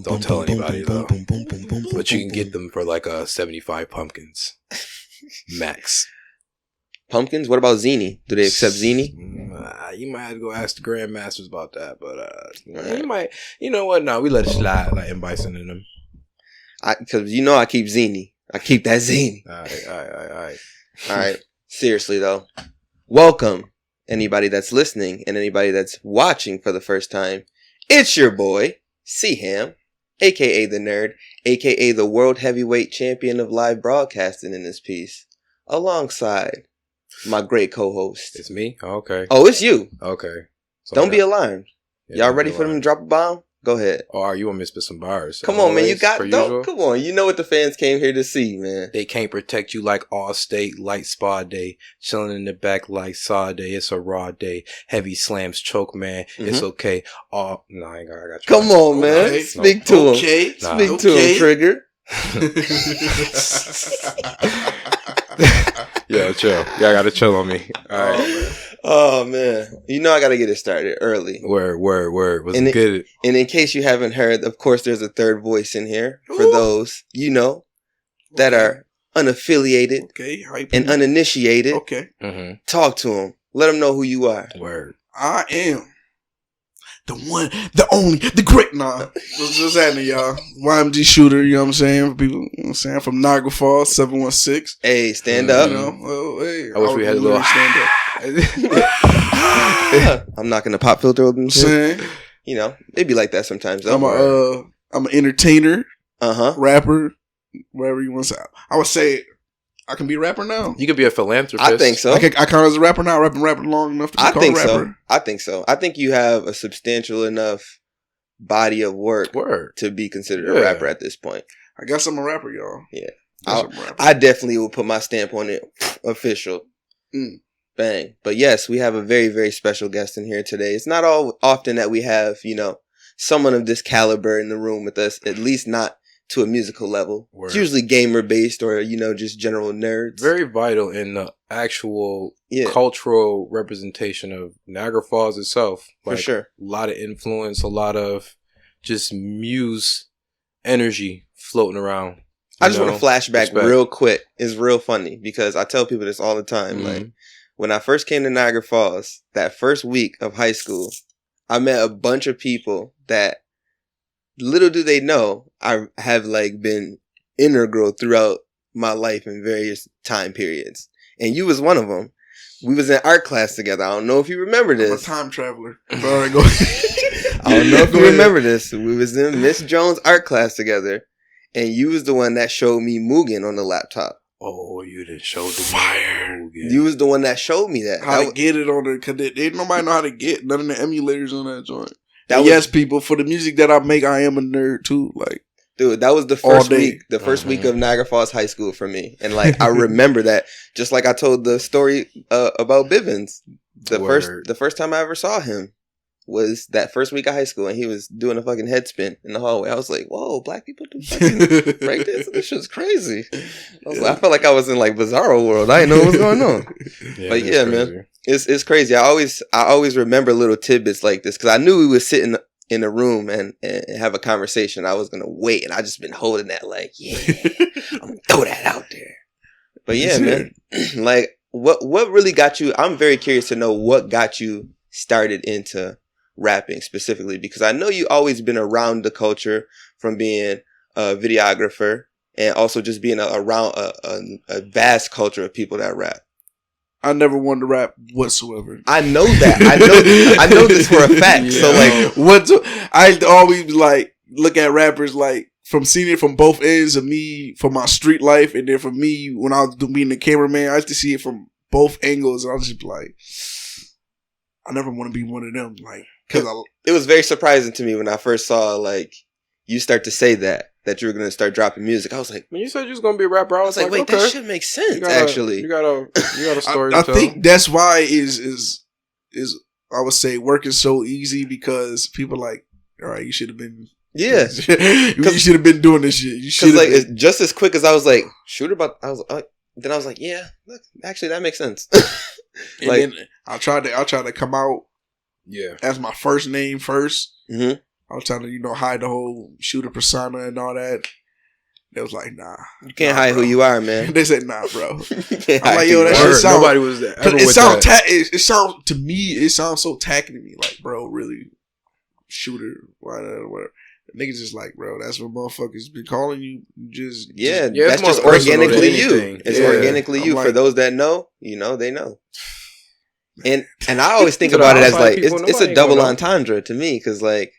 Don't tell anybody though. But you can get them for like 75 pumpkins. Max. Pumpkins? What about Zini? Do they accept Zini? You might have to go ask the grandmasters about that, but you might. You know what? No, we let it slide. Like Bison in them. Because I keep Zini. I keep that Zini. All right. Seriously though, welcome anybody that's listening and anybody that's watching for the first time. It's your boy C-Ham, aka the Nerd, aka the World Heavyweight Champion of live broadcasting in this piece, alongside my great co-host. It's me? Okay. Oh, it's you. Okay. So don't be alarmed. Y'all ready for them to drop a bomb? Go ahead. Oh, you want me to spit some bars? Come on, man. You got come on. You know what the fans came here to see, man. They can't protect you like Allstate, light spa day, chilling in the back like saw day. It's a raw day. Heavy slams, choke, man. It's okay. Oh, no, I got you. Come on, man. Okay. Speak to him. Speak to him, Trigger. Yo, chill. Y'all gotta chill on me. All right. Oh, man. I gotta get it started early. Word. Was it good? And in case you haven't heard, of course, there's a third voice in here for those, that are unaffiliated and uninitiated. Okay. Mm-hmm. Talk to them. Let them know who you are. Word. I am the one, the only, the great. Nah. What's happening, y'all? YMG Shooter, you know what I'm saying? For people, from Niagara Falls, 716. Hey, stand up. Hey, I wish we had a little stand up. I'm knocking the pop filter open. It'd be like that sometimes. I'm an entertainer, rapper, whatever you want to say. I would say I can be a rapper now. You could be a philanthropist. I think so. I count as a rapper now. I've been rapping long enough to be called a rapper. I think so. I think you have a substantial enough body of work to be considered a rapper at this point. I guess I'm a rapper, y'all. Yeah. I definitely will put my stamp on it. Official. Bang. But yes, we have a very, very special guest in here today. It's not all often that we have, someone of this caliber in the room with us, at least not to a musical level. Word. It's usually gamer based or, just general nerds. Very vital in the actual cultural representation of Niagara Falls itself. For sure. A lot of influence, a lot of just muse energy floating around. I just want to flashback real quick. It's real funny because I tell people this all the time. Mm-hmm. Like, when I first came to Niagara Falls, that first week of high school, I met a bunch of people that, little do they know, I have been integral throughout my life in various time periods. And you was one of them. We was in art class together. I don't know if you remember this. I'm a time traveler. All right, go ahead. I don't know if you remember this. We was in Miss Jones' art class together. And you was the one that showed me Mugen on the laptop. Oh, you didn't show the fire. Mugen. You was the one that showed me that. How to get it on the, because ain't nobody know how to get none of the emulators on that joint. People, for the music that I make, I am a nerd too. Dude, that was the first week. The first week of Niagara Falls High School for me. And I remember that, just like I told the story about Bivens. The first time I ever saw him was that first week of high school, and he was doing a fucking head spin in the hallway. I was like, whoa, black people do fucking breakdance? This shit's crazy. I felt like I was in Bizarro World. I didn't know what was going on. But yeah, man, it's crazy. I always remember little tidbits like this because I knew we was sitting in a room and have a conversation. I was gonna wait, and I just been holding that I'm gonna throw that out there. But yeah, man, what really got you? I'm very curious to know what got you started into rapping specifically, because I know you always been around the culture from being a videographer and also just being around a vast culture of people that rap. I never wanted to rap whatsoever. I know that. I know this for a fact. Yeah. So I always look at rappers from seeing it from both ends of me, from my street life, and then from me when I was being the cameraman, I used to see it from both angles, and I was just I never want to be one of them. It was very surprising to me when I first saw you start to say that you were going to start dropping music. I was like, when you said you was going to be a rapper, I was like, wait, that shit makes sense. Actually, you got a story. I think that's why is I would say working so easy, because people all right, you should have been. Yeah, you should have been doing this shit. You should it's just as quick as I was Shooter, but then I was like, yeah, look, actually that makes sense. Then I tried to come out Yeah. As my first name first. Mm-hmm. I was trying to, hide the whole shooter persona and all that. They was like, nah. You can't hide who you are, man. They said, nah, bro. I'm like, yo, that shit sound... Nobody was ever it with sound that. It sounds, to me, it sounds so tacky to me. Like, bro, really, shooter, whatever. Niggas just like, bro, that's what motherfuckers been calling you. That's just organically you. It's organically you. Like, for those that know, they know. And I always think about it as like, it's a double entendre to me, because like,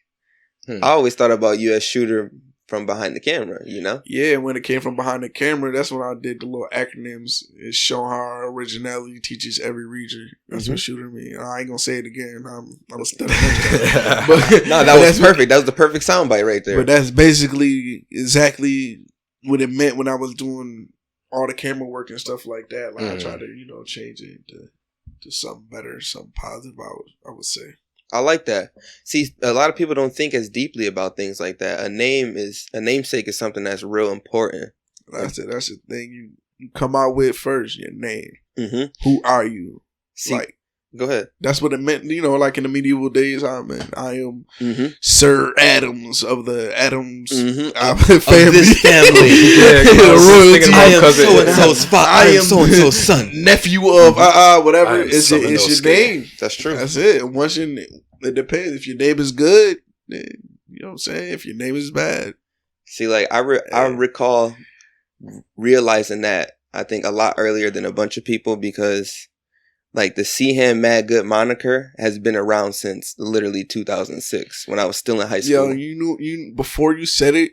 I always thought about you as shooter from behind the camera, Yeah, when it came from behind the camera, that's when I did the little acronyms. It's show how our originality teaches every region. That's what shooter mean. I ain't gonna say it again. I'm a stutter. No, that was perfect. That was the perfect soundbite right there. But that's basically exactly what it meant when I was doing all the camera work and stuff like that. Like I tried to, change it to something better, something positive. I would say. I like that. See, a lot of people don't think as deeply about things like that. A namesake is something that's real important. That's it. That's the thing you come out with first. Your name. Mm-hmm. Who are you? See, go ahead. That's what it meant. Like in the medieval days, I am Sir Adams of the Adams family. Of this family. I am so and so's father. I am so and so's son, nephew of whatever. It's your name. That's true. That's it. And once it depends. If your name is good, then, you know what I'm saying. If your name is bad, see, like I recall realizing that I think a lot earlier than a bunch of people, because like the See Him Mad Good moniker has been around since literally 2006 when I was still in high school. Yo, before you said it,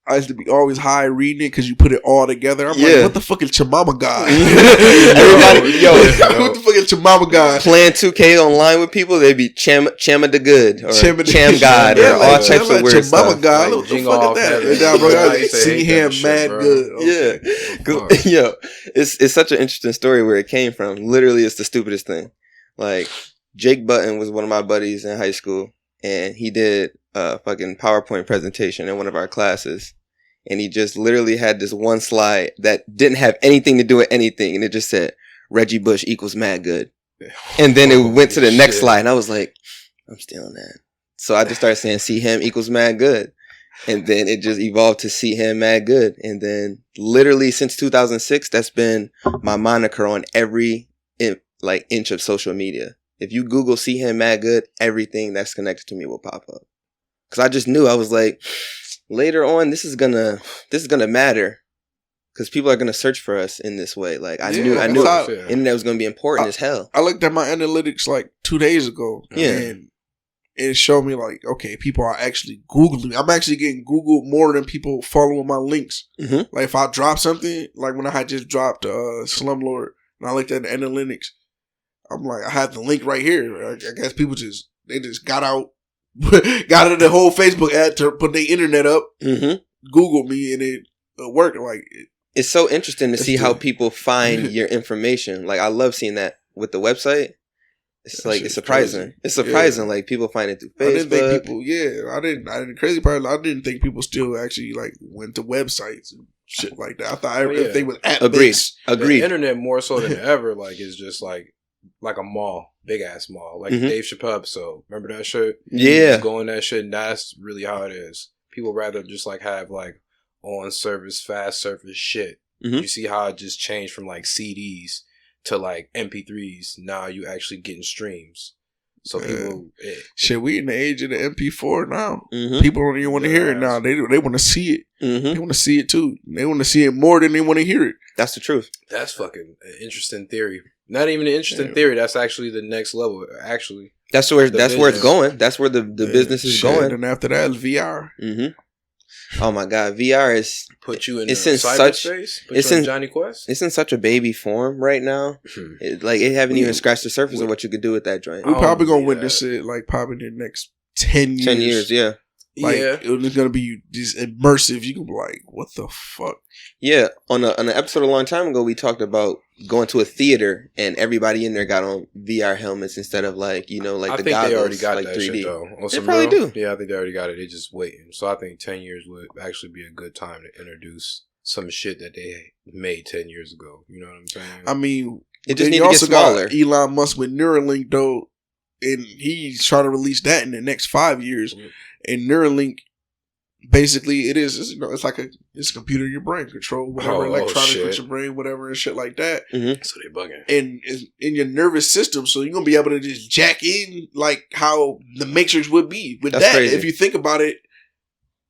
I used to be always high reading it because you put it all together. I'm like, what the fuck is your mama God? Everybody, what the fuck is your mama God? Playing 2K online with people, they'd be Chama the Good or Cham God or all types of weird stuff. Mama God, what the fuck is that? Bro, See Him Mad Good. Yeah. Yo, it's such an interesting story where it came from. Literally, it's the stupidest thing. Like, Jake Button was one of my buddies in high school, and he did a fucking PowerPoint presentation in one of our classes, and he just literally had this one slide that didn't have anything to do with anything, and it just said Reggie Bush equals mad good, and then it went to the next slide, and I was like, I'm stealing that. So I just started saying See Him equals mad good, and then it just evolved to See Him Mad Good, and then literally since 2006, that's been my moniker on every inch of social media. If you Google See Him Mad Good, everything that's connected to me will pop up. Because I just knew, I was like, later on, this is gonna matter, because people are gonna search for us in this way. Like I knew internet was gonna be important as hell. I looked at my analytics like 2 days ago, and it showed me like, okay, people are actually Googling. I'm actually getting Googled more than people following my links. Mm-hmm. Like if I drop something, like when I had just dropped Slumlord, and I looked at the analytics, I'm like, I had the link right here. I guess people just got out. Got the whole Facebook ad to put their internet up, Google me, and it worked. Like it's so interesting to see how people find your information. Like I love seeing that with the website. It's like it's surprising. Crazy. It's surprising. Like people find it through Facebook. I didn't think people. I didn't. Crazy part. I didn't think people still actually like went to websites and shit like that. I thought everything was app based. Agreed. The internet more so than ever. Like is just like a mall. Big ass mall, like Dave Chappelle episode. Remember that shit? Yeah, going that shit. And that's really how it is. People rather just like have like on service, fast service shit. You see how it just changed from like CDs to like MP3s. Now you actually getting streams. So people, shit, we in the age of the MP4 now. People don't even want to hear it now. They want to see it. They want to see it too. They want to see it more than they want to hear it. That's the truth. That's fucking an interesting theory. Not even an interesting theory. That's actually the next level. Actually, that's where it's going. That's where the business is going. And after that is VR. Oh my god, VR is put you in cyberspace. It's in Johnny Quest. It's in such a baby form right now. It haven't even scratched the surface of what you could do with that joint. We're probably gonna witness it like probably in the next 10 years. 10 years, yeah. Like it's gonna be just immersive. You can be like, what the fuck? Yeah, on an episode a long time ago, we talked about going to a theater and everybody in there got on VR helmets instead of like the goggles. I think they already got like that 3D. Shit though. They probably do. Yeah, I think they already got it. They're just waiting. So I think 10 years would actually be a good time to introduce some shit that they made 10 years ago. You know what I'm saying? I mean, it just needs to get smaller. Elon Musk with Neuralink though. and he's trying to release that in the next 5 years. And Neuralink, basically, it's like it's a computer in your brain, control whatever electronics with your brain, whatever and shit like that. So they bugging. And it's in your nervous system, so you're gonna be able to just jack in like how the Matrix would be with that. Crazy. If you think about it,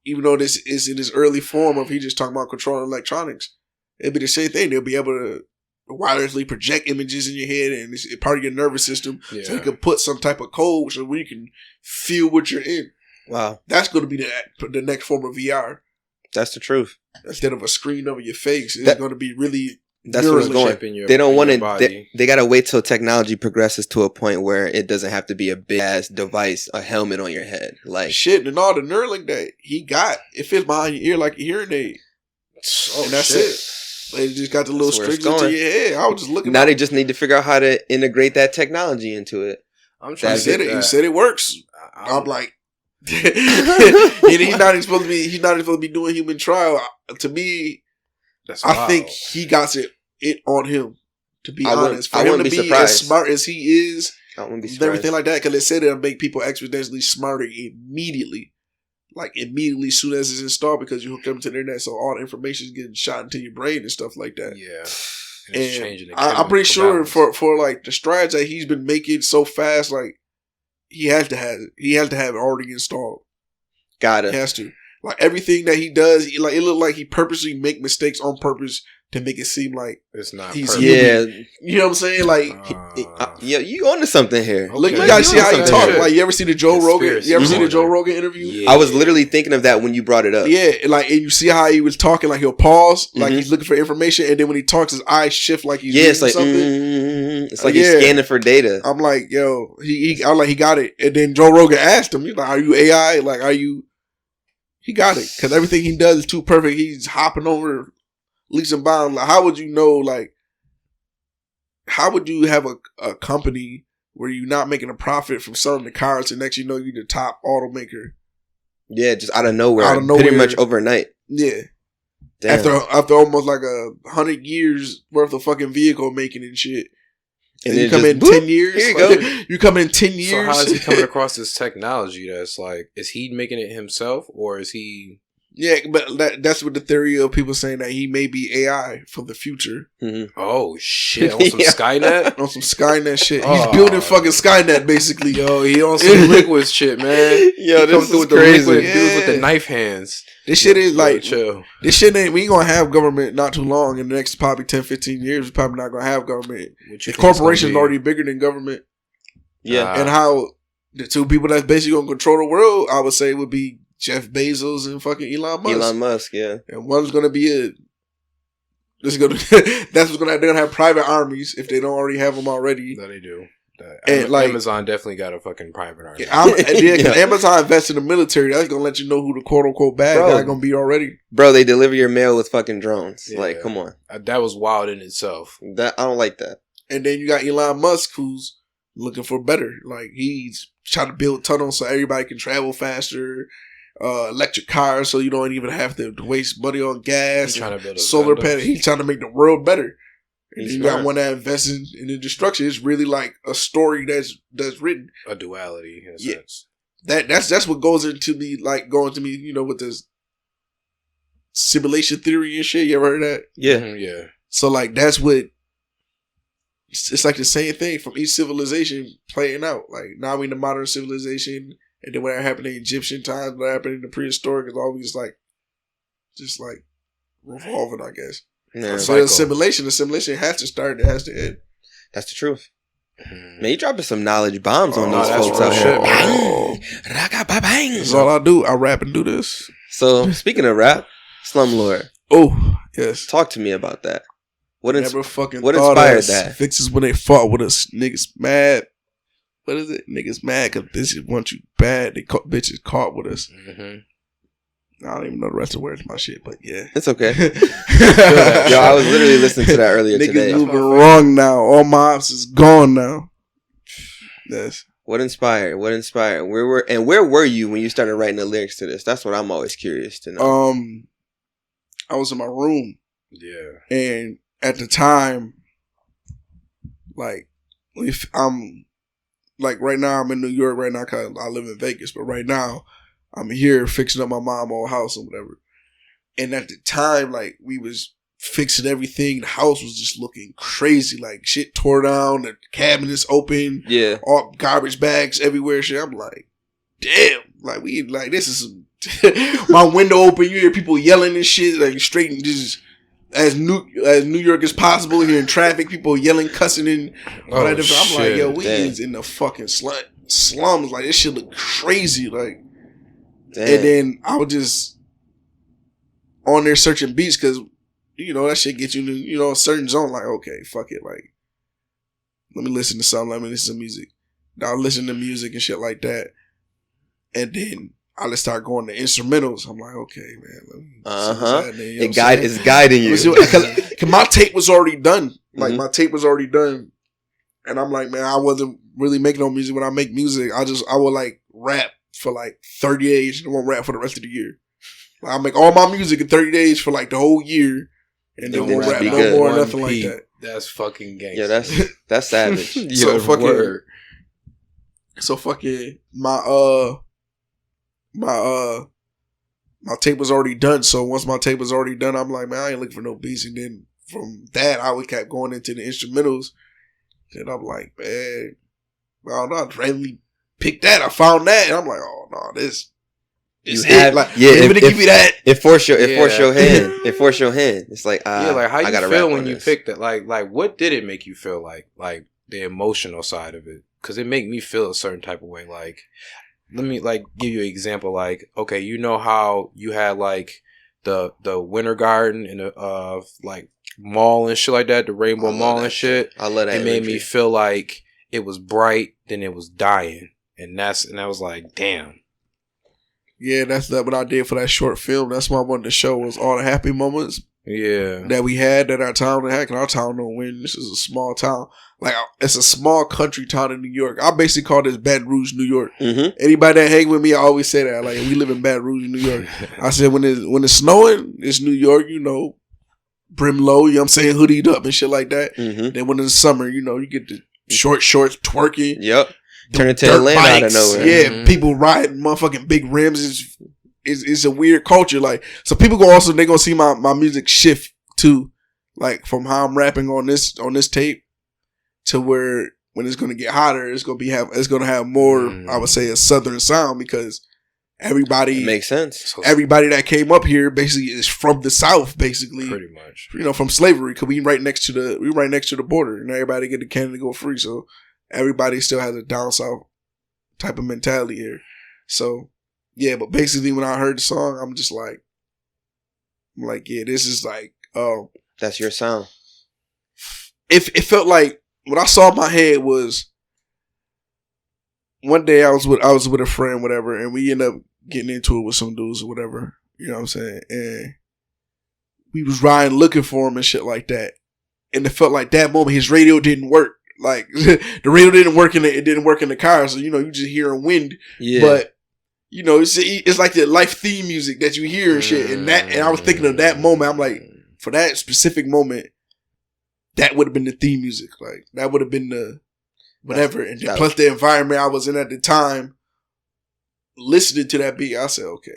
even though this is in its early form of he just talking about controlling electronics, it'd be the same thing. They'll be able to wirelessly project images in your head, and it's part of your nervous system, so you can put some type of code so you can feel what you're in. Wow, that's going to be the next form of VR. That's the truth. Instead of a screen over your face, it's going to be really. That's where it's going. They don't want to. They got to wait till technology progresses to a point where it doesn't have to be a big ass device, a helmet on your head, like shit. And all the Neuralink that he got, it fits behind your ear like a hearing aid, and that's it. They just got the little strings into your head. I was just looking. Now they just need to figure out how to integrate that technology into it. I'm trying to say it. You said it works. I'm like. He's not even supposed to be doing human trial. To me, I think he got it on him. To be honest, for him to be as smart as he is, and everything like that, because they said it'll make people exponentially smarter immediately, like immediately as soon as it's installed, because you hook up to the internet, so all the information is getting shot into your brain and stuff like that. Yeah, and I'm pretty sure for like the strides that he's been making so fast, like. He has to have it already installed. Got it. He has to. Like everything that he does, it looked like he purposely make mistakes on purpose to make it seem like it's not. He's human. You know what I'm saying? Like, yeah, you onto something here. Look, you gotta see how he talk. Like, you ever see the Joe Rogan? You ever see the Joe Rogan interview? Yeah. I was literally thinking of that when you brought it up. Yeah, like, and you see how he was talking. Like he'll pause, like he's looking for information, and then when he talks, his eyes shift, like he's it's like something. It's like he's scanning for data. I'm like, yo, I'm like, he got it. And then Joe Rogan asked him, he's like, "Are you AI? Like, are you?" He got it because everything he does is too perfect. He's hopping over leaps and bounds. Like, how would you know? Like, how would you have a company where you're not making a profit from selling the cars, and next you know you're the top automaker? Yeah, just out of nowhere, pretty much overnight. Yeah, damn. After almost like 100 years worth of fucking vehicle making and shit. And you come in 10 years. Here you go. You come in 10 years. So how is he coming across this technology that's like, is he making it himself or is he? Yeah, but that's what the theory of people saying that he may be AI for the future. Mm-hmm. Oh shit! On some Skynet? On some Skynet shit. He's building fucking Skynet basically. Yo, he on some liquid shit, man. Yo, this is with crazy. The liquid dudes with the knife hands. This shit is like, chill. This shit ain't, we ain't gonna have government not too long. In the next probably 10, 15 years, we're probably not gonna have government. The corporation's already bigger than government. Yeah. And how the two people that's basically gonna control the world, I would say, would be Jeff Bezos and fucking Elon Musk. Elon Musk, yeah. And one's gonna be they're gonna have private armies if they don't already have them already. No, they do. And like Amazon definitely got a fucking private army. Cause Amazon invests in the military. That's gonna let you know who the quote unquote bad guy gonna be already. Bro, they deliver your mail with fucking drones. Yeah. Like, come on. That was wild in itself. I don't like that. And then you got Elon Musk, who's looking for better. Like, he's trying to build tunnels so everybody can travel faster. Electric cars, so you don't even have to waste money on gas. He's trying to build solar panels. He's trying to make the world better. And you got one that invests in the destruction. It's really like a story that's written. A duality in a sense. That's what goes into me, like going to me, you know, with this simulation theory and shit. You ever heard of that? Yeah. Mm-hmm, yeah. So like that's what it's like the same thing from each civilization playing out. Like now we in the modern civilization, and then when that happened in Egyptian times, what happened in the prehistoric is always like just like revolving, I guess. Yeah. So the simulation has to start, it has to end. That's the truth. Man, you dropping some knowledge bombs on those folks out here. That's all I do. I rap and do this. So, speaking of rap, Slumlord. Oh, yes. Talk to me about that. What inspired that? Fixes when they fought with us. Niggas mad. What is it? Niggas mad because bitches want you bad. They caught bitches caught with us. Mm-hmm. I don't even know the rest of the words of my shit, but yeah. It's okay. Yo, I was literally listening to that earlier today. Niggas moving wrong now. All my ops is gone now. Yes. What inspired? Where were you when you started writing the lyrics to this? That's what I'm always curious to know. I was in my room. Yeah. And at the time, like, if I'm like right now I'm in New York right now because I live in Vegas, but right now I'm here fixing up my mom's old house or whatever. And at the time, like we was fixing everything, the house was just looking crazy, like shit tore down, the cabinets open, all garbage bags everywhere. Shit, I'm like, damn, like we like this is some my window open, you hear people yelling and shit, like straight and just as New York as possible, hearing traffic, people yelling, cussing and all that different. I'm like, yo, we is in the fucking slums. Like this shit look crazy. Like, and then I was just on there searching beats because you know that shit gets you to, you know, a certain zone. Like, okay, fuck it. Like, let me listen to something. Let me listen to music. Now I listen to music and shit like that, and then I just start going to instrumentals. I'm like, okay, man. It's guiding you. Because my tape was already done. Like, my tape was already done. And I'm like, man, I wasn't really making no music. When I make music, I would like rap for like 30 days and won't rap for the rest of the year. Like, I make all my music in 30 days for like the whole year. And then won't rap no more or nothing like that. That's fucking gangster. Yeah, that's savage. So fucking my tape was already done. So once my tape was already done, I'm like, man, I ain't looking for no beats. And then from that, I would kept going into the instrumentals. And I'm like, man, I don't know. I randomly picked that. I found that, and I'm like, oh no, this. You have like, to give you that. It forced your hand. It forced your hand. It's like, like how you feel when you picked it? Like what did it make you feel like the emotional side of it? Because it made me feel a certain type of way. Like, let me like give you an example. Like, okay, you know how you had like the Winter Garden and the like mall and shit like that, the Rainbow Mall and shit. I love that. It made me feel like it was bright, then it was dying, and I was like, damn. Yeah, that's what I did for that short film. That's what I wanted to show was all the happy moments. Yeah, that we had, that our town had. Cause our town don't win. This is a small town. Like, it's a small country town in New York. I basically call this Baton Rouge, New York. Mm-hmm. Anybody that hang with me, I always say that. Like, we live in Baton Rouge, New York. I said when it's snowing, it's New York. You know, brim low. You know what I'm saying, hoodied up and shit like that. Mm-hmm. Then when it's summer, you know, you get the short shorts twerking. Yep. Turn into Atlanta out of nowhere. Yeah, people riding motherfucking big rims. It's a weird culture. Like, so people they gonna see my music shift too, like from how I'm rapping on this tape to where when it's gonna get hotter, it's gonna have more. I would say a southern sound because everybody it makes sense. Everybody that came up here basically is from the South, basically, pretty much. You know, from slavery. Cause we right next to the border, and everybody get to Canada go free. So everybody still has a down south type of mentality here. So yeah, but basically when I heard the song, I'm like, yeah, this is like, that's your sound. It felt like what I saw in my head was one day I was with a friend, whatever, and we ended up getting into it with some dudes or whatever. You know what I'm saying? And we was riding looking for him and shit like that. And it felt like that moment his radio didn't work. Like the radio didn't work it didn't work in the car, so you know you just hearing wind. Yeah. But you know it's like the life theme music that you hear and shit. And I was thinking of that moment. I'm like, for that specific moment, that would have been the theme music. Like that would have been the whatever. And then plus the environment I was in at the time, listening to that beat, I said, okay,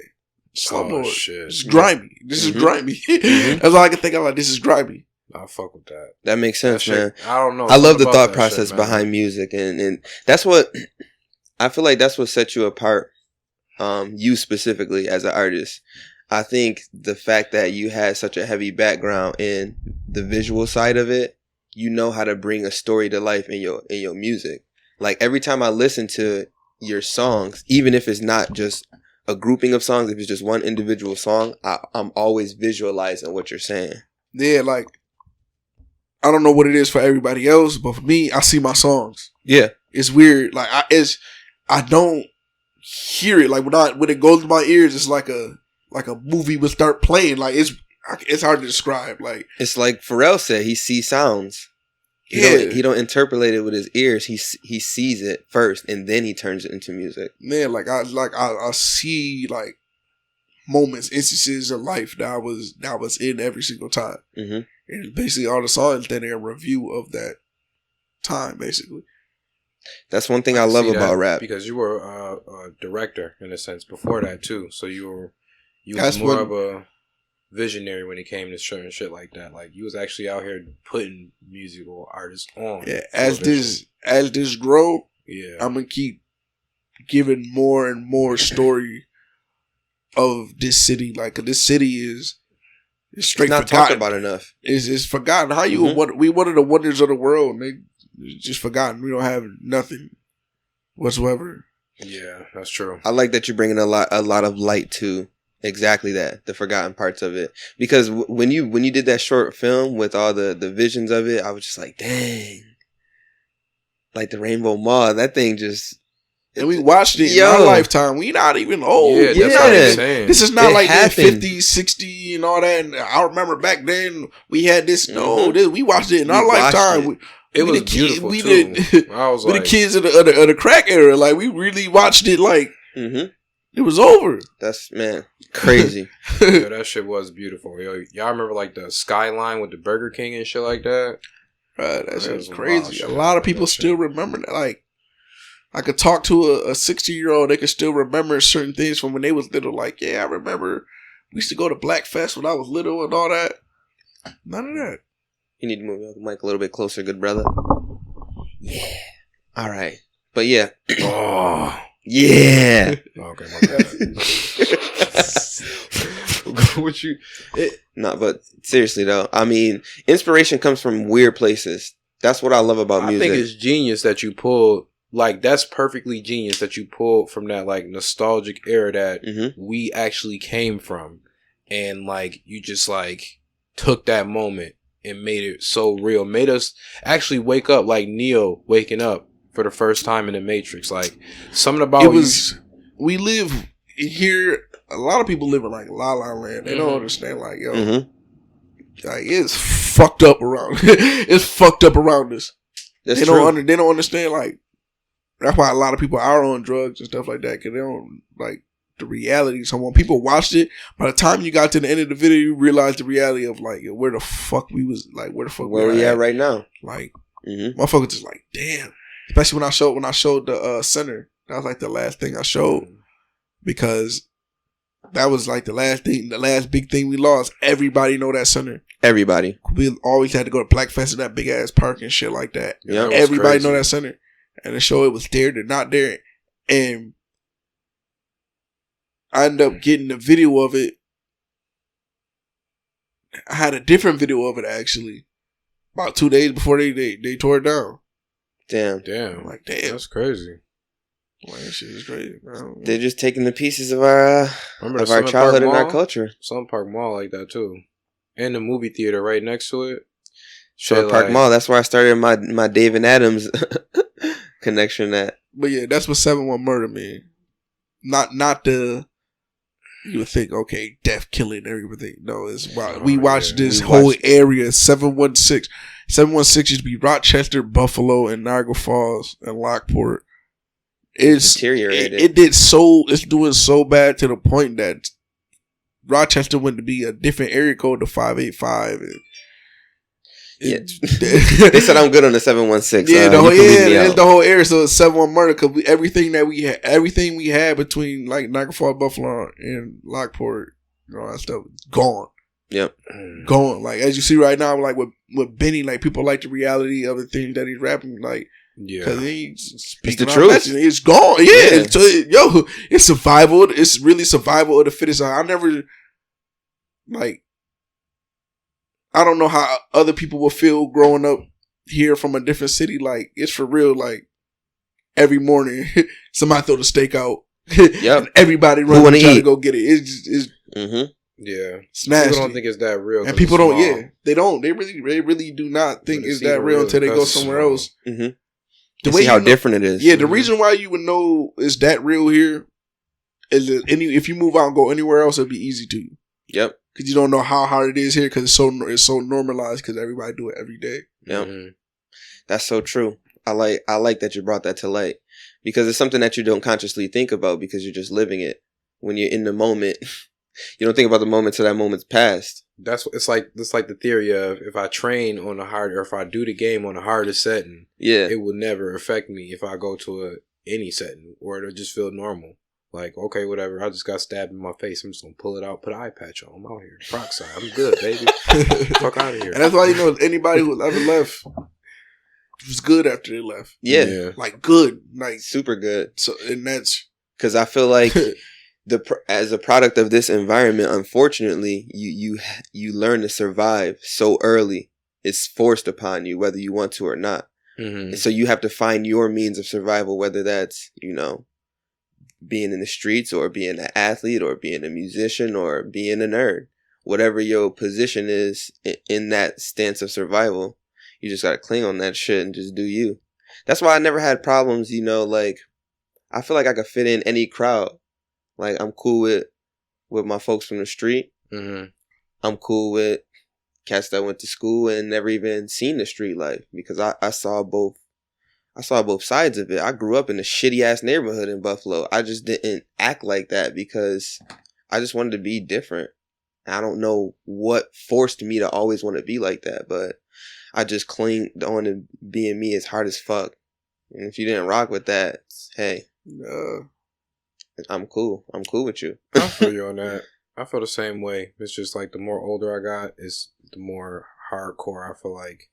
shit, it's grimy. This is grimy. That's all I can think of. Like, this is grimy. I fuck with that. That makes sense, man. I don't know. I love the thought process behind music, and that's what I feel like. That's what sets you apart. You specifically as an artist. I think the fact that you had such a heavy background in the visual side of it, you know how to bring a story to life in your music. Like every time I listen to your songs, even if it's not just a grouping of songs, if it's just one individual song, I'm always visualizing what you're saying. Yeah, like I don't know what it is for everybody else, but for me, I see my songs. Yeah, it's weird. Like I don't hear it. Like when it goes to my ears, it's like a movie would start playing. Like it's hard to describe. Like it's like Pharrell said, he sees sounds. He don't interpolate it with his ears. He sees it first, and then he turns it into music. Man, I see like moments, instances of life that I was in every single time. Mm-hmm. And basically all the songs that are a review of that time, basically. That's one thing I love about rap. Because you were a director in a sense before that too. So you was more of a visionary when it came to certain shit like that. Like you was actually out here putting musical artists on. Yeah, as this grow, I'm gonna keep giving more and more story of this city. Like this city is straight not forgotten. Talked about enough. It's forgotten. How you we one of the wonders of the world, and they just forgotten. We don't have nothing whatsoever. Yeah, that's true. I like that you're bringing a lot of light to exactly that, the forgotten parts of it. Because when you did that short film with all the visions of it, I was just like, dang, like the Rainbow Mall, that thing just. And we watched it in our lifetime. We not even old. Yeah, that's what I'm saying. This is not like the 50s, 60s, and all that. And I remember back then we had this. No, we watched it in our lifetime. It was beautiful too. I was like, the kids of the crack era. Like we really watched it. Like it was over. That's crazy. Yeah, that shit was beautiful. Yo, y'all remember like the skyline with the Burger King and shit like that? Right, that shit was crazy. A lot of people still remember that. Like. I could talk to a 60-year-old. They could still remember certain things from when they was little. Like, yeah, I remember we used to go to Black Fest when I was little and all that. None of that. You need to move the mic a little bit closer, good brother. Yeah. All right. But yeah. Oh. Yeah. Okay, my bad. But seriously though, I mean, inspiration comes from weird places. That's what I love about music. I think it's genius that you pulled. Like, that's perfectly genius that you pulled from that, like, nostalgic era that we actually came from. And, like, you just, like, took that moment and made it so real. Made us actually wake up, like Neo waking up for the first time in the Matrix. Like, something about we live here, a lot of people live in, like, La La Land. They don't understand, like, yo, like, it's fucked up around. It's fucked up around us. They don't understand, like, that's why a lot of people are on drugs and stuff like that, because they don't like the reality. So when people watched it, by the time you got to the end of the video, you realized the reality of like where the fuck we was, like where the fuck where we at right now. Like, motherfuckers just like, damn. Especially when I showed the center, that was like the last thing I showed, because that was like the last big thing we lost. Everybody know that center. Everybody. We always had to go to Black Fest in that big ass park and shit like that. Yeah, everybody know that center. And the show, it was there, they're not there. And I ended up getting a video of it. I had a different video of it, actually. About 2 days before they tore it down. Damn. I'm like, damn. That's crazy. Like, that shit is crazy. They're just taking the pieces of our childhood and our culture. Sun Park Mall like that, too. And the movie theater right next to it. Short Park Mall. That's where I started my David Adams connection at. But yeah, that's what 7-1 murder mean. Not the you would think, okay, death, killing, everything. No, it's we watched this whole area. 716. 716 used to be Rochester, Buffalo, and Niagara Falls and Lockport. It's deteriorated. It's doing so bad to the point that Rochester went to be a different area code to 585. They said I'm good on the 716. Yeah, the whole area. So it's 7-1 murder because everything we had between like Niagara Falls, Buffalo, and Lockport, you know, that stuff gone. Yep, gone. Like as you see right now, like with Benny, like people like the reality of the things that he's rapping, like. Yeah, because it's the truth. It's gone. Yeah. So, it's survival. It's really survival of the fittest. I never like. I don't know how other people will feel growing up here from a different city. Like, it's for real. Like, every morning, somebody throw the steak out. Yep. And everybody run and try to go get it. It's yeah. Smashed. People don't think it's that real. And people don't, they don't. They really do not think it's that real until they go somewhere else. Mm-hmm. The way see how different it is. Yeah, the reason why you would know it's that real here is that if you move out and go anywhere else, it'll be easy to you. Yep. Because you don't know how hard it is here because it's so normalized because everybody do it every day. Yep. Mm-hmm. That's so true. I like that you brought that to light because it's something that you don't consciously think about because you're just living it. When you're in the moment, you don't think about the moment till that moment's passed. it's like the theory of if I train on a hard, or if I do the game on a harder setting, it will never affect me if I go to any setting, or it'll just feel normal. Like, okay, whatever. I just got stabbed in my face. I'm just gonna pull it out, put an eye patch on. I'm out here. Peroxide. I'm good, baby. Fuck out of here. And that's why anybody who ever left was good after they left. Yeah. Like good, like super good. So, and that's because I feel like as a product of this environment, unfortunately, you learn to survive so early. It's forced upon you, whether you want to or not. Mm-hmm. And so you have to find your means of survival, whether that's being in the streets, or being an athlete, or being a musician, or being a nerd. Whatever your position is in that stance of survival, you just gotta cling on that shit and just do you. That's why I never had problems, like, I feel like I could fit in any crowd. Like, I'm cool with my folks from the street. Mm-hmm. I'm cool with cats that went to school and never even seen the street life, because I saw both sides of it. I grew up in a shitty ass neighborhood in Buffalo. I just didn't act like that because I just wanted to be different. I don't know what forced me to always want to be like that, but I just clinged on to being me as hard as fuck. And if you didn't rock with that, hey, I'm cool. I'm cool with you. I feel you on that. I feel the same way. It's just like the more older I got, is the more hardcore I feel like,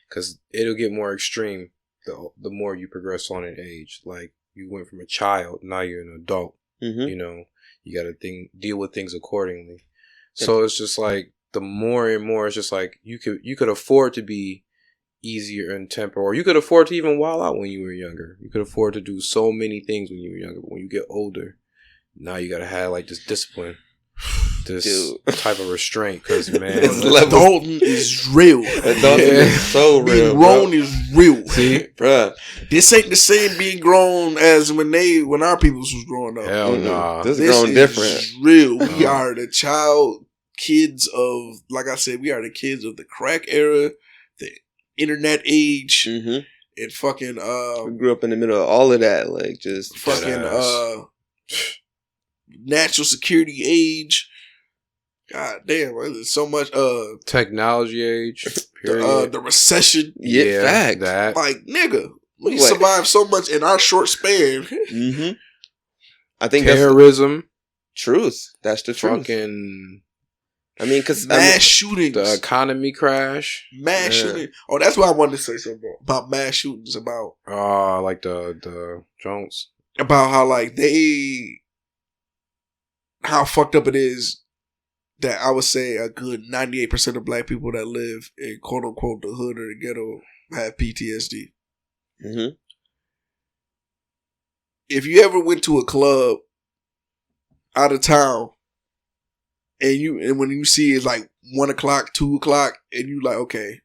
because it'll get more extreme the more you progress on in age. Like, you went from a child, now you're an adult. Mm-hmm. You got to deal with things accordingly. So it's just like the more and more, it's just like you could afford to be easier in temper, or you could afford to even wild out when you were younger. You could afford to do so many things when you were younger. But when you get older, now you gotta have like this discipline, this type of restraint. Because man, adulting is real. Adulting is so real. Being grown is real. See, bruh, this ain't the same being grown as when our peoples was growing up. Hell nah, this is grown different. Real. We are the kids of, like I said, we are the kids of the crack era, the internet age, and fucking we grew up in the middle of all of that, like just fucking national security age. God damn, there's so much technology age. The recession. Yeah, fact. That. Like, nigga, we survived so much in our short span. Mm-hmm. I think terrorism. Truth. That's the truth. Fucking. I mean, because mass shootings, the economy crash, mass shooting. Oh, that's what I wanted to say something about mass shootings. About like the Jones, about how like how fucked up it is that I would say a good 98% of black people that live in quote unquote the hood or the ghetto have PTSD. Mm-hmm. If you ever went to a club out of town, and when you see it's like 1 o'clock, 2 o'clock, and you like, okay,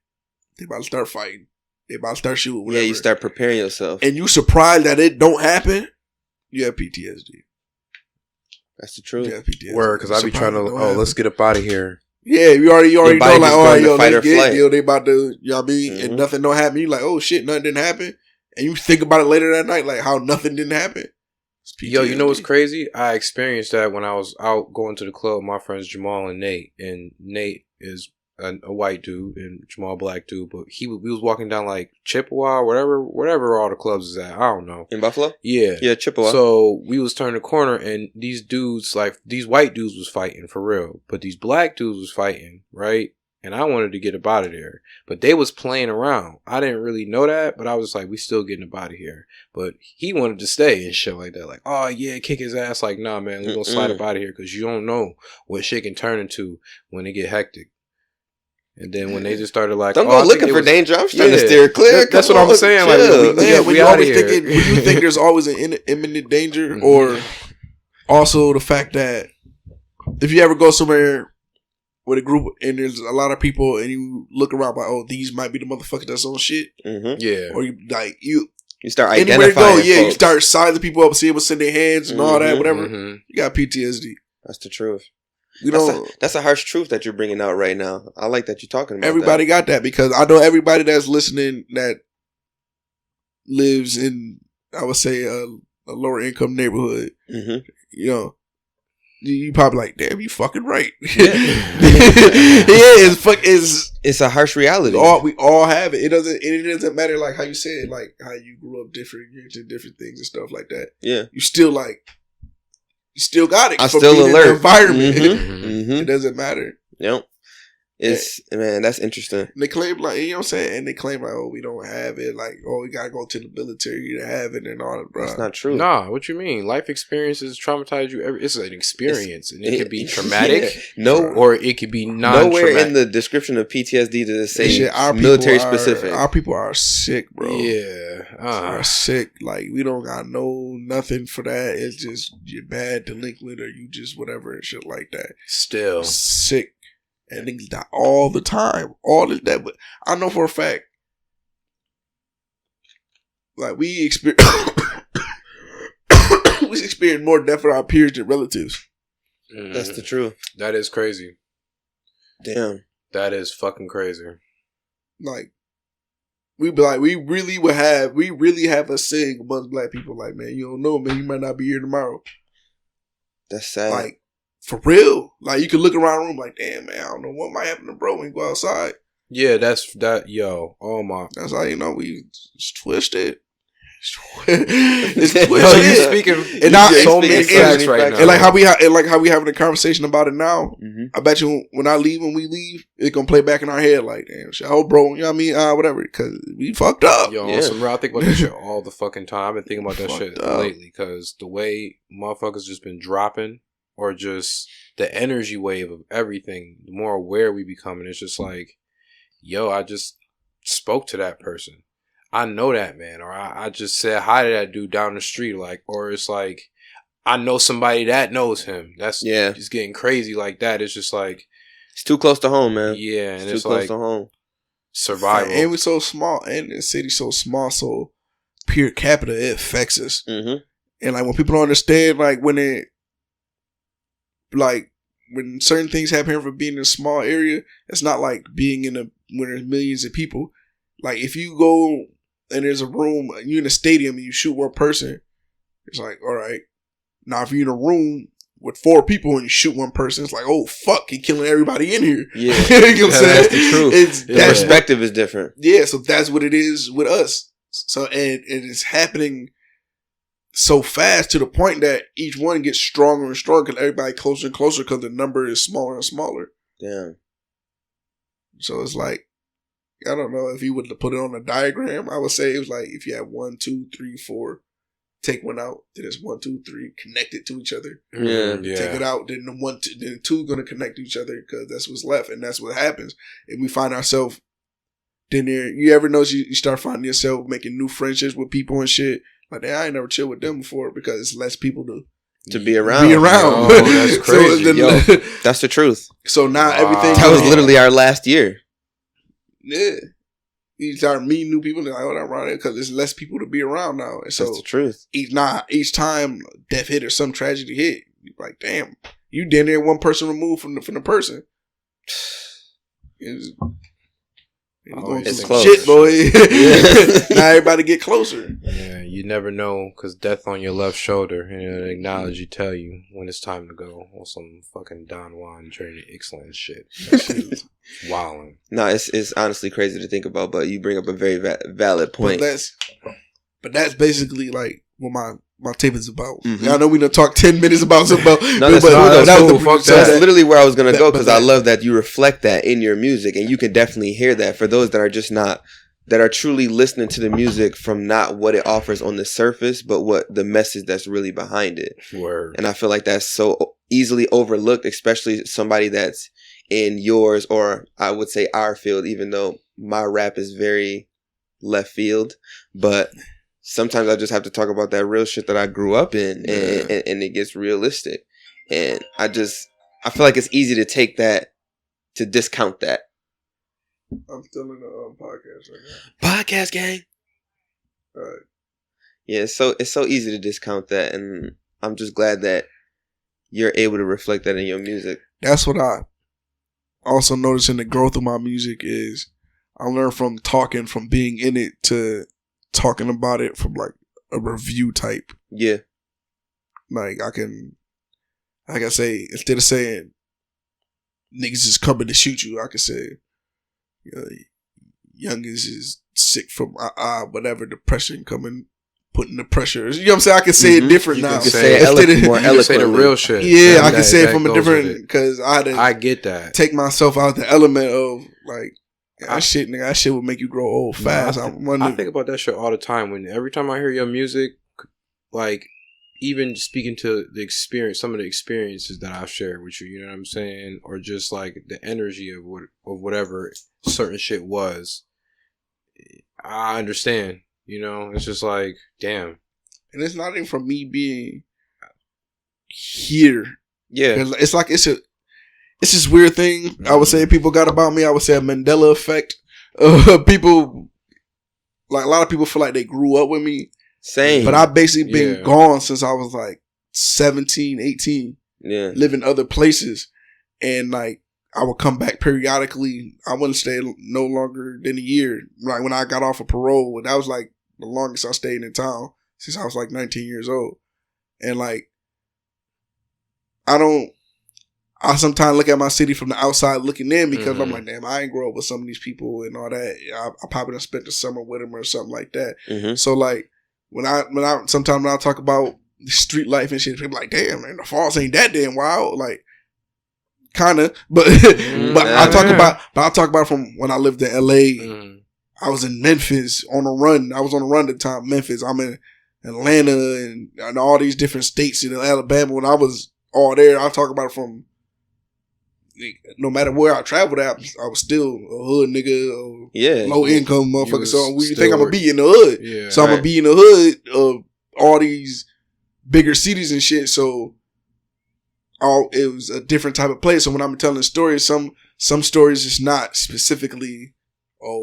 they about to start fighting, they about to start shooting, whatever. Yeah, you start preparing yourself, and you surprised that it don't happen. You have PTSD. That's the truth. Word, because I be trying to, let's get up out of here. Yeah, you already know, like, all right, let's get it. They about to, you know what I mean? Mm-hmm. And nothing don't happen. You like, oh shit, nothing didn't happen. And you think about it later that night, like how nothing didn't happen. Yo, you know what's crazy? I experienced that when I was out going to the club with my friends Jamal and Nate. And Nate is a white dude and Jamal a black dude. But we was walking down like Chippewa, wherever all the clubs is at. I don't know. In Buffalo? Yeah. Yeah, Chippewa. So we was turning the corner and these dudes, like these white dudes was fighting for real. But these black dudes was fighting, right? And I wanted to get up out of there. But they was playing around. I didn't really know that, but I was like, we still getting up out of here. But he wanted to stay and shit like that. Like, oh yeah, kick his ass. Like, nah, man, we gonna slide up out of here because you don't know what shit can turn into when it get hectic. And then when they just started like, don't go looking for danger. I'm trying to steer clear. That's what I'm saying. Like, when you always thinking, when you think there's always an imminent danger, or also the fact that if you ever go somewhere with a group and there's a lot of people and you look around like, oh, these might be the motherfuckers that's on shit. Mm-hmm. Yeah. Or you start identifying. You start sizing people up, seeing what's in their hands and all that, whatever. Mm-hmm. You got PTSD. That's the truth. That's a harsh truth that you're bringing out right now. I like that you're talking about everybody that. Got that, because I know everybody that's listening that lives in, I would say, a lower income neighborhood. Mm-hmm. You know, you probably like, damn, you fucking right. Yeah, it's a harsh reality. We all have it. It doesn't matter like how you said, like how you grew up different, you're into different things and stuff like that. Yeah, you still got it. I'm still alert. In the environment. Mm-hmm. It doesn't matter. Yep. Man, that's interesting. And they claim like, you know what I'm saying? And they claim like, oh, we don't have it. Like, oh, we gotta go to the military to have it and all that, bro. That's not true. Nah, what you mean? Life experiences traumatize you. It's an experience, and it could be traumatic, or it could be non-traumatic. Nowhere in the description of PTSD does it say military specific. Our people are sick, bro. Yeah, are sick. Like, we don't got nothing for that. It's just you're bad, delinquent, or you just whatever and shit like that. Still sick. And niggas die all the time. All of that. But I know for a fact, like, we experience more death for our peers than relatives. Mm-hmm. That's the truth. That is crazy. Damn. That is fucking crazy. Like, we really have a saying amongst black people, like, man, you don't know, man, you might not be here tomorrow. That's sad. Like, for real. Like, you can look around the room like, damn, man, I don't know what might happen to bro when you go outside. Yeah, that's oh my. That's how you know it's twisted. It's twisted. You speaking and so many facts right now. And like how we having a conversation about it now. Mm-hmm. I bet you when we leave, it's gonna play back in our head like, damn, shit, oh bro, you know what I mean? Whatever, because we fucked up. Yo, on some real, I think about that shit all the fucking time. I've been thinking about that shit lately because the way motherfuckers just been dropping. Or just the energy wave of everything, the more aware we become. And it's just like, yo, I just spoke to that person. I know that man. Or I just said hi to that dude down the street. Like, or it's like, I know somebody that knows him. That's just getting crazy like that. It's just like. It's too close to home, man. Yeah. And it's too close to home. Survival. And we're so small. And the city's so small. So per capita, it affects us. Mm-hmm. And like when people don't understand, like when certain things happen here for being in a small area, it's not like being when there's millions of people. Like if you go and there's a room, you're in a stadium and you shoot one person, it's like, all right. Now if you're in a room with 4 people and you shoot one person, it's like, oh fuck, he killing everybody in here. Yeah. You know what I'm saying? That's the truth. The perspective is different. Yeah, so that's what it is with us. So and it's happening so fast to the point that each one gets stronger and stronger because everybody closer and closer because the number is smaller and smaller. Damn. So it's like, I don't know if you would put it on a diagram. I would say it was like if you have 1, 2, 3, 4, take one out, then it's 1, 2, 3 connected to each other. Yeah. Take it out, then the 2 going to connect to each other because that's what's left, and that's what happens. And we find ourselves. Then you ever notice you start finding yourself making new friendships with people and shit. Like, I ain't never chilled with them before because it's less people to be around. Oh, that's crazy. So that's the truth. So now everything. That was literally our last year. Yeah. You start meeting new people and like, oh, I'm around it because there's less people to be around now. And so that's the truth. Each time death hit or some tragedy hit, you're like, damn, you down there 1 person removed from the person. It's close. Shit, boy. Now everybody get closer. Yeah, you never know because death on your left shoulder and it'll acknowledge you, tell you when it's time to go on some fucking Don Juan Journey excellent shit. Wildin'. No, it's honestly crazy to think about, but you bring up a very valid point. But that's basically like what my tape is about. Mm-hmm. I know we done talk 10 minutes about something. That's literally where I was going to go because I love that you reflect that in your music, and you can definitely hear that for those that are just not, that are truly listening to the music from not what it offers on the surface, but what the message that's really behind it. Word. And I feel like that's so easily overlooked, especially somebody that's in yours, or I would say our field, even though my rap is very left field, but sometimes I just have to talk about that real shit that I grew up in, and it gets realistic. And I feel like it's easy to take that, to discount that. I'm still in the podcast right now. Podcast gang. All right. Yeah, it's so easy to discount that, and I'm just glad that you're able to reflect that in your music. That's what I also notice in the growth of my music is I learned from being in it to talking about it from like a review type. Yeah. Like I can like I say, instead of saying niggas is coming to shoot you, I could say, youngest is sick from whatever depression coming, putting the pressure. You know what I'm saying? I can say it different now. You can say it more eloquently. Say the real shit. Yeah, I can say it from a different, because I get that. Take myself out the element of like, that shit would make you grow old fast. I think about that shit all the time. Every time I hear your music, like, even speaking to the experience, some of the experiences that I've shared with you, you know what I'm saying? Or just like the energy of whatever certain shit was. I understand, you know? It's just like, damn. And it's not even from me being here. Yeah. It's like, it's this weird thing I would say people got about me. I would say a Mandela effect. People, like a lot of people feel like they grew up with me. Same. But I've basically been gone since I was like 17, 18. Yeah. Living other places. And like, I would come back periodically. I wouldn't stay no longer than a year. Like when I got off of parole, that was like the longest I stayed in town since I was like 19 years old. And like, I sometimes look at my city from the outside looking in because I'm like, damn, I ain't grow up with some of these people and all that. I probably done spent the summer with them or something like that. So like, sometimes when I talk about street life and shit, people like, damn, man, the Falls ain't that damn wild. Like, kind of, but I talk about from when I lived in LA. I was in Memphis on a run. I was on a run at the time. Memphis. I'm in Atlanta and all these different states in Alabama. When I was all there, I talk about it from. No matter where I traveled at, I was still a hood nigga, low income motherfucker. So you think I'm gonna be in the hood? Yeah, so I'm gonna be in the hood of all these bigger cities and shit. So it was a different type of place. So when I'm telling stories, some stories is not specifically,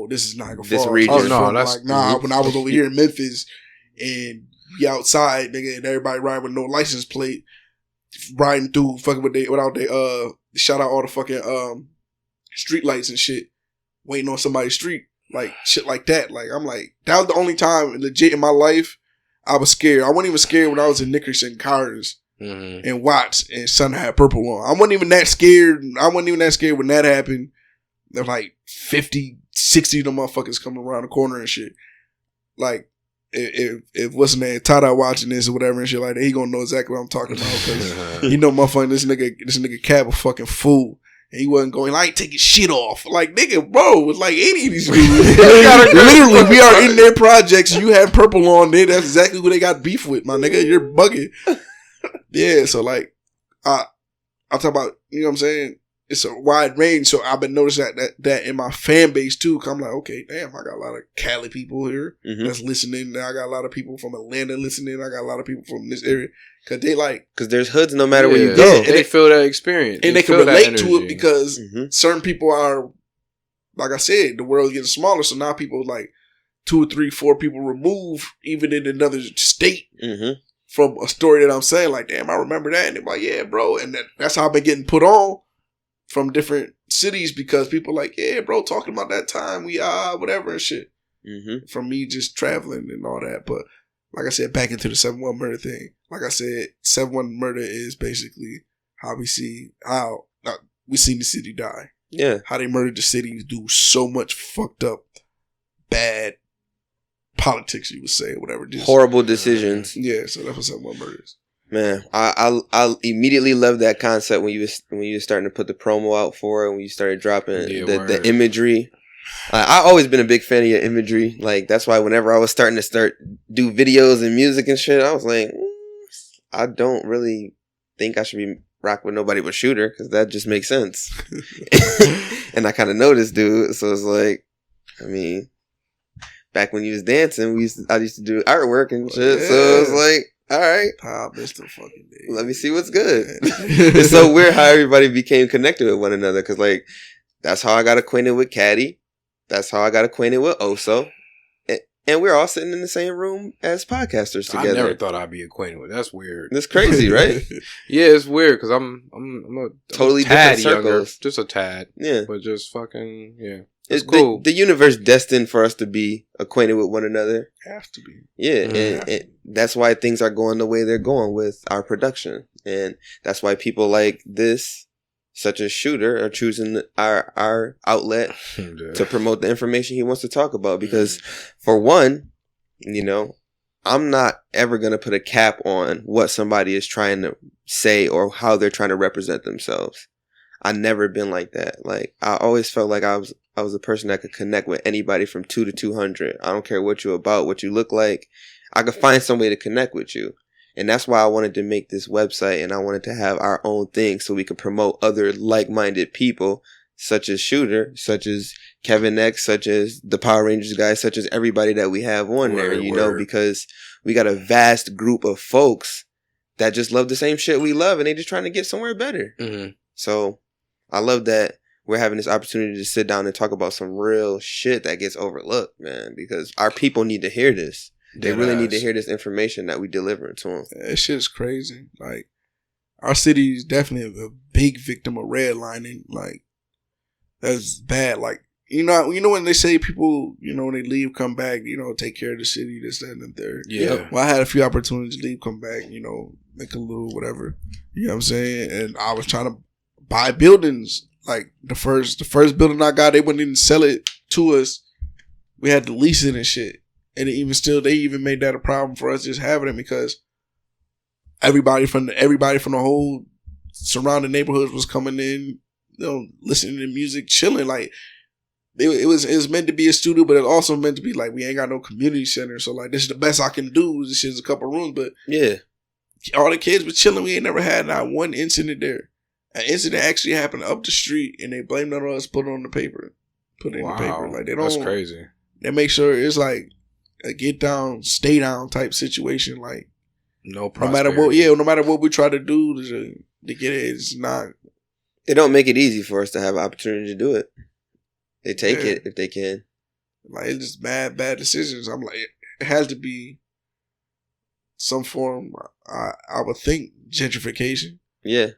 this is Niagara Falls. This region. Oh no, that's like when I was over here in Memphis and be outside, nigga, and everybody riding with no license plate, riding through fucking without they shout out all the fucking street lights and shit, waiting on somebody's street, like shit like that. Like I'm like, that was the only time legit in my life I was scared. I wasn't even scared when I was in Knickers and Carters and Watts and Sun had purple on. I wasn't even that scared. When that happened. There's like 50, 60 of them motherfuckers coming around the corner and shit. Like, if what's the name, Tada watching this or whatever and shit like that, he gonna know exactly what I'm talking about, because he know motherfucking this nigga Cab a fucking fool. And he wasn't going, I ain't taking shit off. Like, nigga, bro, it's like 80 of these dudes. Literally, we are in their projects. You have purple on there. That's exactly who they got beef with, my nigga. You're bugging. Yeah, so like, I'll talk about, you know what I'm saying? It's a wide range. So I've been noticing that in my fan base too. Cause I'm like, okay, damn, I got a lot of Cali people here that's listening. I got a lot of people from Atlanta listening. I got a lot of people from this area. Cause there's hoods no matter where you go. And they feel that experience. And they can relate to it because certain people are, like I said, the world's getting smaller. So now people like 2 or 3, 4 people removed, even in another state from a story that I'm saying. Like, damn, I remember that. And they're like, yeah, bro. And that's how I've been getting put on from different cities, because people like, yeah, bro, talking about that time we whatever and shit. From me just traveling and all that. But like I said, back into the 7-1 murder thing. Like I said, 7-1 murder is basically how we see the city die. Yeah. How they murdered the city, do so much fucked up, bad politics, you would say, whatever. Just horrible decisions. Yeah, so that's what 7-1 murder is. Man, I immediately loved that concept when you were starting to put the promo out for it, when you started dropping the imagery. I've always been a big fan of your imagery. Like, that's why whenever I was starting to do videos and music and shit, I was like, I don't really think I should be rocking with nobody but Shooter, because that just makes sense. And I kind of know this dude, so it's like, I mean, back when you was dancing, I used to do artwork and shit, so it was like, all right, I missed the fucking day. Let me see what's good. It's so weird how everybody became connected with one another, because like, that's how I got acquainted with Caddy. That's how I got acquainted with Oso. And we're all sitting in the same room as podcasters together. I never thought I'd be acquainted with. That's weird. That's crazy, right? Yeah, it's weird because I'm a totally tad different circles. younger, just a tad. Yeah, but just fucking yeah. It's cool. The universe destined for us to be acquainted with one another. Have to be. Yeah, and that's why things are going the way they're going with our production. And that's why people like this, such as Shooter, are choosing our outlet to promote the information he wants to talk about. Because for one, I'm not ever going to put a cap on what somebody is trying to say or how they're trying to represent themselves. I've never been like that. Like, I always felt like I was a person that could connect with anybody from 2 to 200. I don't care what you're about, what you look like. I could find some way to connect with you. And that's why I wanted to make this website, and I wanted to have our own thing so we could promote other like-minded people, such as Shooter, such as Kevin X, such as the Power Rangers guys, such as everybody that we have on there, because we got a vast group of folks that just love the same shit we love, and they just trying to get somewhere better. Mm-hmm. So I love that we're having this opportunity to sit down and talk about some real shit that gets overlooked, man, because our people need to hear this. They really need to hear this information that we delivering to them. That shit's crazy. Like, our city is definitely a big victim of redlining. Like, that's bad. Like, you know when they say people, when they leave, come back, take care of the city, this, that, and the third. Yeah. Well, I had a few opportunities to leave, come back, make a little whatever. You know what I'm saying? And I was trying to buy buildings. Like, the first building I got, they wouldn't even sell it to us. We had to lease it and shit. And they even made that a problem for us just having it, because everybody from the whole surrounding neighborhoods was coming in, listening to music, chilling. Like, it was meant to be a studio, but it also meant to be like, we ain't got no community center, so like, this is the best I can do. This is a couple rooms, but yeah, all the kids were chilling. We ain't never had not one incident there. An incident actually happened up the street, and they blamed it on us. Put it on the paper. Put it in the paper. Like, they don't. That's crazy. They make sure it's like a get down, stay down type situation. Like, no matter what we try to do to get it, it's not. They don't make it easy for us to have an opportunity to do it. They take it if they can. Like, it's just bad decisions. I'm like, it has to be some form. I would think gentrification. Yeah.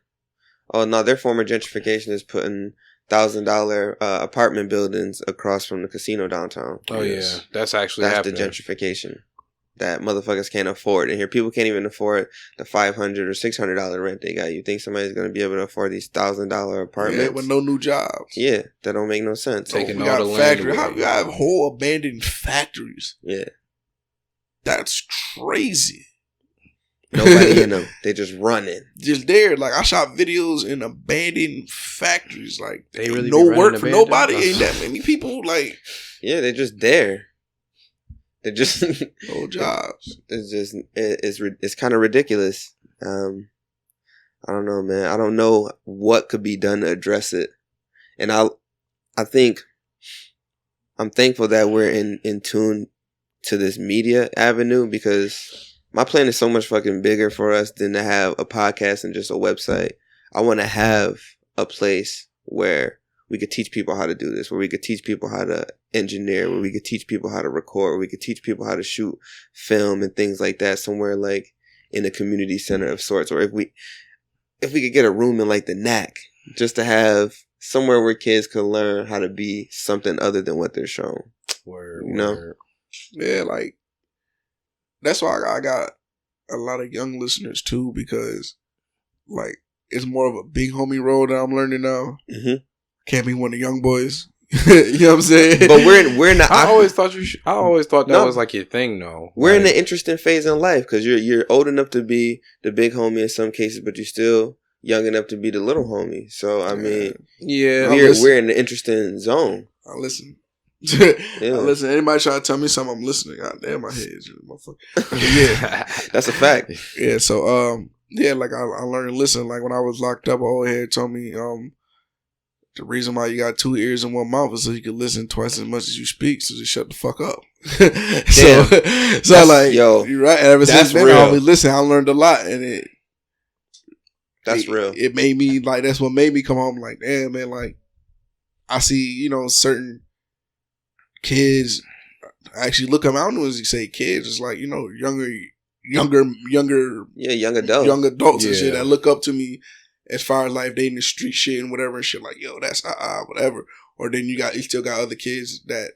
Oh no, their form of gentrification is putting $1,000 apartment buildings across from the casino downtown. Oh yeah, that's actually happening. The gentrification that motherfuckers can't afford. And here, people can't even afford the $500 or $600 rent they got. You think somebody's gonna be able to afford these $1,000 apartments? Yeah, with no new jobs. Yeah, that don't make no sense. Taking all the land away. We got whole abandoned factories. Yeah, that's crazy. Nobody in them. They just running. Just there. Like, I shot videos in abandoned factories. Like, they really no work for nobody. Ain't that many people. Like, yeah, they're just there. They're just no jobs. It's kind of ridiculous. I don't know, man. I don't know what could be done to address it. And I think I'm thankful that we're in tune to this media avenue, because my plan is so much fucking bigger for us than to have a podcast and just a website. I want to have a place where we could teach people how to do this, where we could teach people how to engineer, where we could teach people how to record, where we could teach people how to shoot film and things like that, somewhere like in a community center of sorts. Or if we could get a room in like the NAC, just to have somewhere where kids could learn how to be something other than what they're shown. Word. Yeah, like, that's why I got a lot of young listeners too, because like, it's more of a big homie role that I'm learning now. Mm-hmm. Can't be one of the young boys. You know what I'm saying? But we're not. I always thought that was like your thing, though. We're in an interesting phase in life, because you're old enough to be the big homie in some cases, but you're still young enough to be the little homie. So I mean, yeah, we're in an interesting zone. I listen. Listen, anybody try to tell me something, I'm listening. God damn, my head is motherfucker. Yeah, that's a fact. Yeah, so like I learned to listen. Like, when I was locked up, an old head told me the reason why you got 2 ears and 1 mouth is so you can listen twice as much as you speak. So just shut the fuck up. so like, yo, you're right. And ever since then, I always listen. I learned a lot, and that's real. It made me like, that's what made me come home. Like, damn, man, like, I see, certain kids actually look them out as you say kids. It's like, younger young adults and shit that look up to me as far as like they in the street shit and whatever and shit, like, yo, that's whatever. Or then you still got other kids that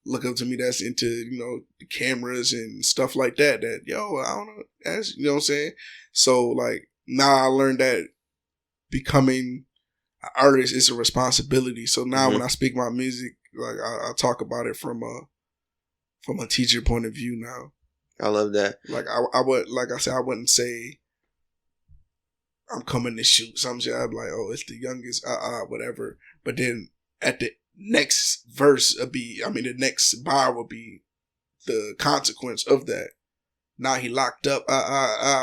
look up to me that's into, you know, the cameras and stuff like that, yo, I don't know, that's, you know what I'm saying? So, like, now I learned that becoming an artist is a responsibility. So now when I speak my music, like, I talk about it from a teacher point of view now. I love that. Like, I would, like I said, I wouldn't say I'm coming to shoot some shit. I'd be like, oh, it's the youngest, whatever. But then at the next verse the next bar will be the consequence of that. Now he locked up,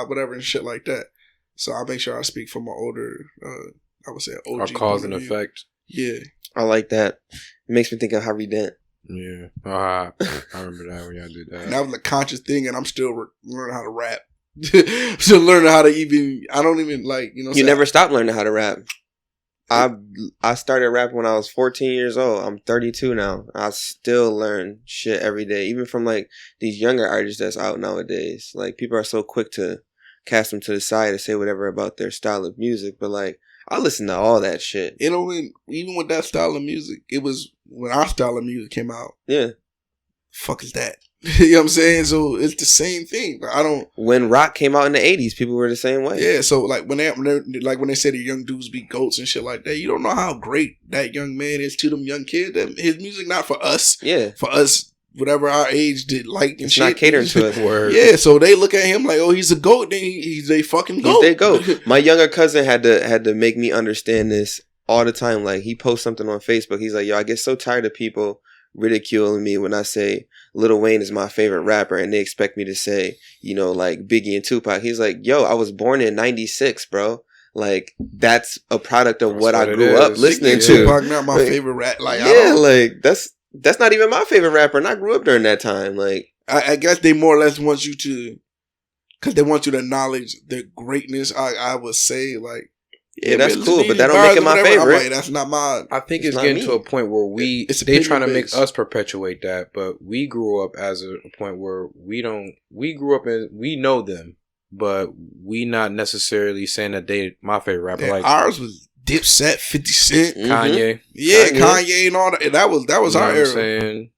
whatever and shit like that. So I make sure I speak from an older, I would say OG. Or cause and effect. Yeah. I like that. It makes me think of Harvey Dent. Yeah. I remember that when y'all did that. And that was a conscious thing, and I'm still learning how to rap. Still learning how to I don't even like, you know. You never stopped learning how to rap. I started rapping when I was 14 years old. I'm 32 now. I still learn shit every day, even from like these younger artists that's out nowadays. Like, people are so quick to cast them to the side and say whatever about their style of music, but like, I listen to all that shit. You know, even with that style of music, it was when our style of music came out. Yeah. Fuck is that? You know what I'm saying? So it's the same thing. When rock came out in the 80s, people were the same way. Yeah, so like when they say the young dudes be goats and shit like that, you don't know how great that young man is to them young kids. His music not for us. Yeah. For us, whatever our age did like and it's shit. Not catering to us. Word. Yeah, so they look at him like, oh, he's a goat, then he's a fucking goat. He's a goat. My younger cousin had to make me understand this all the time. Like, he posts something on Facebook. He's like, yo, I get so tired of people ridiculing me when I say Lil Wayne is my favorite rapper, and they expect me to say, you know, like Biggie and Tupac. He's like, yo, I was born in 96, bro. Like, that's a product of what I grew up listening to. Tupac not my favorite rap. Like, yeah, like that's not even my favorite rapper, and I grew up during that time. Like, I guess they more or less want you to, because they want you to acknowledge their greatness. I would say, like, yeah, that's cool, but that don't make it my favorite. Like, that's not my. I think it's getting to a point where they trying to make us perpetuate that, but we grew up as a point where we grew up and we know them, but we not necessarily saying that they my favorite rapper. Yeah, like ours was Dipset, 50 Cent, Kanye. Yeah, Kanye and all that. That was you know our era. Saying?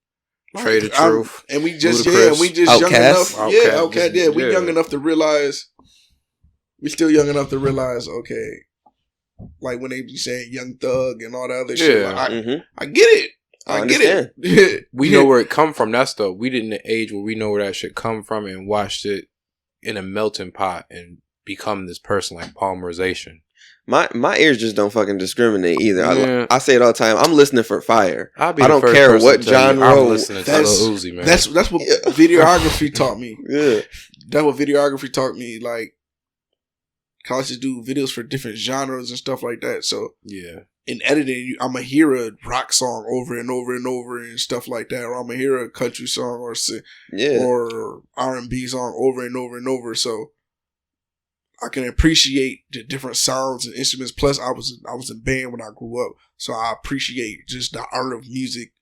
Trade of Truth. And we just Outkast. young enough. Outkast. Yeah, we young enough to realize. We still young enough to realize, okay, like when they be saying Young Thug and all that other shit. Like, I get it. I get it. We know where it come from. That's we didn't age where we know where that shit come from and watched it in a melting pot and become this person like polymerization. My ears just don't fucking discriminate either. Yeah. I say it all the time. I'm listening for fire. I don't care what genre. I'm listening to Lil Uzi, man. That's what videography taught me. Yeah, that's what videography taught me. Like, colleges do videos for different genres and stuff like that. So yeah, in editing, I'm gonna hear a rock song over and over and over and stuff like that, or I'm gonna hear a country song or R&B song over and over and over. So I can appreciate the different sounds and instruments. Plus, I was in band when I grew up, so I appreciate just the art of music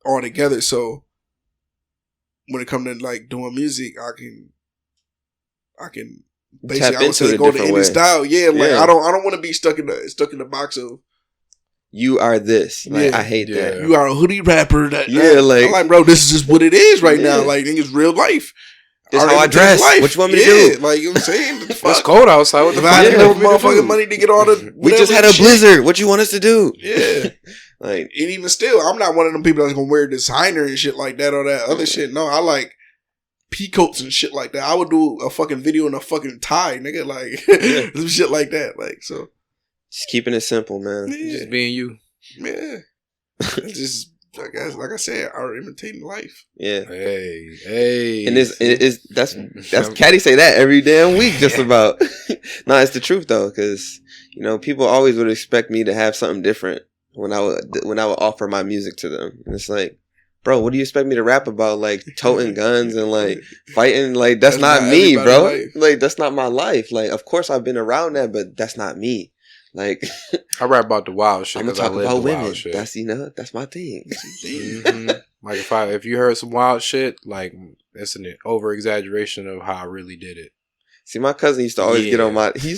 all together. So when it comes to like doing music, I can basically, I would say, go to any style. Yeah, like I don't want to be stuck in the box of you are this. Like, I hate that. You are a hoodie rapper. Like I'm like, bro, this is just what it is right now. Like, it's real life. This how I dress. Life. What you want me to do? Like, you know what I'm saying? It's cold outside. What the fuck? I didn't have motherfucking money to get all the. We just had a blizzard. What you want us to do? Yeah. Like, and even still, I'm not one of them people that's gonna wear designer and shit like that or that other shit. No, I like peacoats and shit like that. I would do a fucking video in a fucking tie, nigga. Like, some shit like that. Like, so. Just keeping it simple, man. Yeah. Just being you. Yeah. Just, I guess, like I said, are imitating life. Yeah. Hey. And that's Caddy say that every damn week, just about. No, it's the truth though, because you know people always would expect me to have something different when I would offer my music to them. And it's like, bro, what do you expect me to rap about? Like toting guns and like fighting? Like that's not me, bro. Life. Like that's not my life. Like of course I've been around that, but that's not me. Like I rap about the wild shit. I'm gonna talk about women. That's that's my thing. Like if you heard some wild shit, like it's an over exaggeration of how I really did it. See, my cousin used to always get on my. You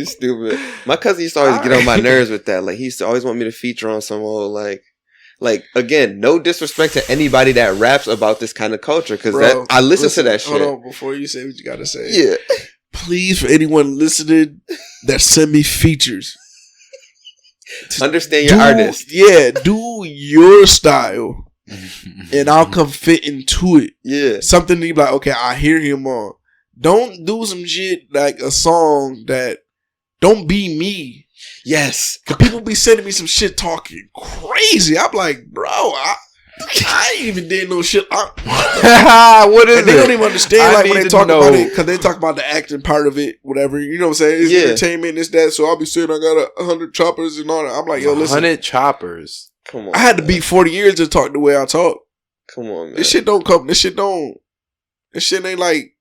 stupid. My cousin used to always get on my nerves with that. Like, he used to always want me to feature on some old like again, no disrespect to anybody that raps about this kind of culture, because I listen to that shit. Hold on, before you say what you gotta say. Yeah. Please, for anyone listening that send me features, understand your artist. Yeah, do your style. And I'll come fit into it. Yeah. Something to be like, okay, I hear him on. Don't do some shit like a song that don't be me. Yes. Cause people be sending me some shit talking crazy. I'm like, bro, I ain't even did no shit. What is it? They don't even understand like when they talk about it, because they talk about the acting part of it, whatever. You know what I'm saying? It's entertainment, this, that. So I'll be saying I got 100 choppers and all that. I'm like, yo, listen. 100 choppers. Come on. I had to beat 40 years to talk the way I talk. Come on, man. This shit ain't like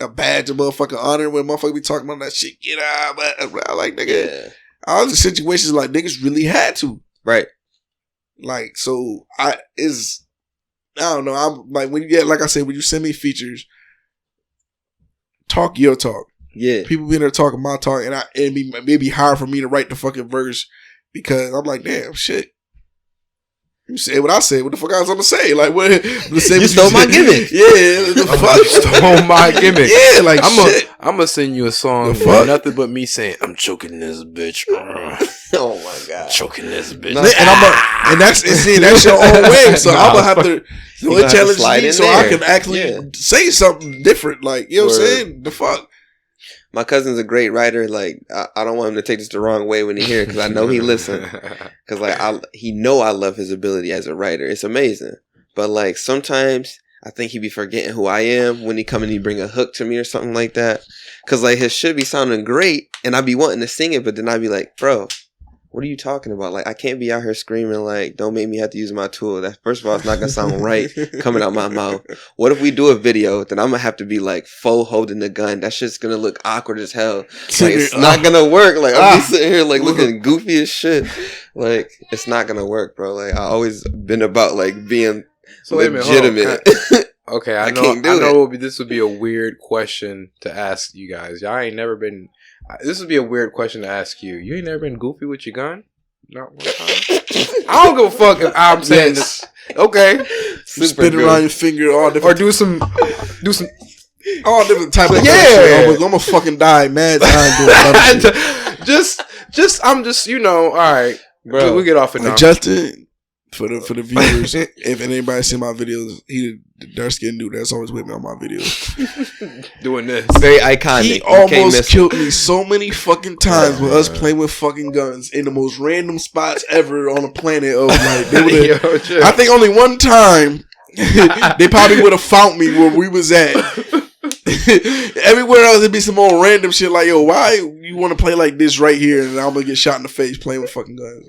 a badge of motherfucking honor when motherfucker be talking about that shit. Get out. Like, nigga. All the situations like niggas really had to. Right. Like, so I don't know. I'm like, like I said, when you send me features, talk your talk. Yeah. People be in there talking my talk, and it'd be hard for me to write the fucking verse because I'm like, damn, shit. You said what I said. What the fuck I was gonna say? Like, what? You stole my gimmick. Yeah, the fuck. You stole my gimmick. Yeah, like I'm gonna send you a song with nothing but me saying, "I'm choking this bitch." Oh my god, choking this bitch. And that's your own way. So I'm gonna have to challenge me so I can actually say something different. Like, you know what I'm saying? The fuck. My cousin's a great writer. Like, I don't want him to take this the wrong way when he hear it, because I know he listen. Because like he know I love his ability as a writer. It's amazing. But like sometimes I think he be forgetting who I am when he come and he bring a hook to me or something like that. Because like his shit be sounding great, and I be wanting to sing it, but then I be like, bro, what are you talking about? Like, I can't be out here screaming like, don't make me have to use my tool. That, first of all, it's not gonna sound right coming out my mouth. What if we do a video? Then I'm gonna have to be like full holding the gun. That shit's gonna look awkward as hell. Like, it's not gonna work. Like, I'm just sitting here like looking goofy as shit. Like, it's not gonna work, bro. Like, I always been about like being legitimate. Okay, I know this would be a weird question to ask you guys. Y'all ain't never been. This would be a weird question to ask you. You ain't never been goofy with your gun? Not one time. I don't give a fuck if I'm saying this. Okay, spin around your finger, all different, or do some all different type of shit. I'm gonna fucking die, mad. I'm just all right, bro. We get off it now. Justin. For the viewers, if anybody see my videos, he the dark skinned dude that's always with me on my videos. Doing this. Very iconic. He almost killed me so many fucking times with us playing with fucking guns in the most random spots ever on the planet of like I think only one time they probably would have found me where we was at. Everywhere else it'd be some more random shit like, yo, why you want to play like this right here and I'm gonna get shot in the face playing with fucking guns.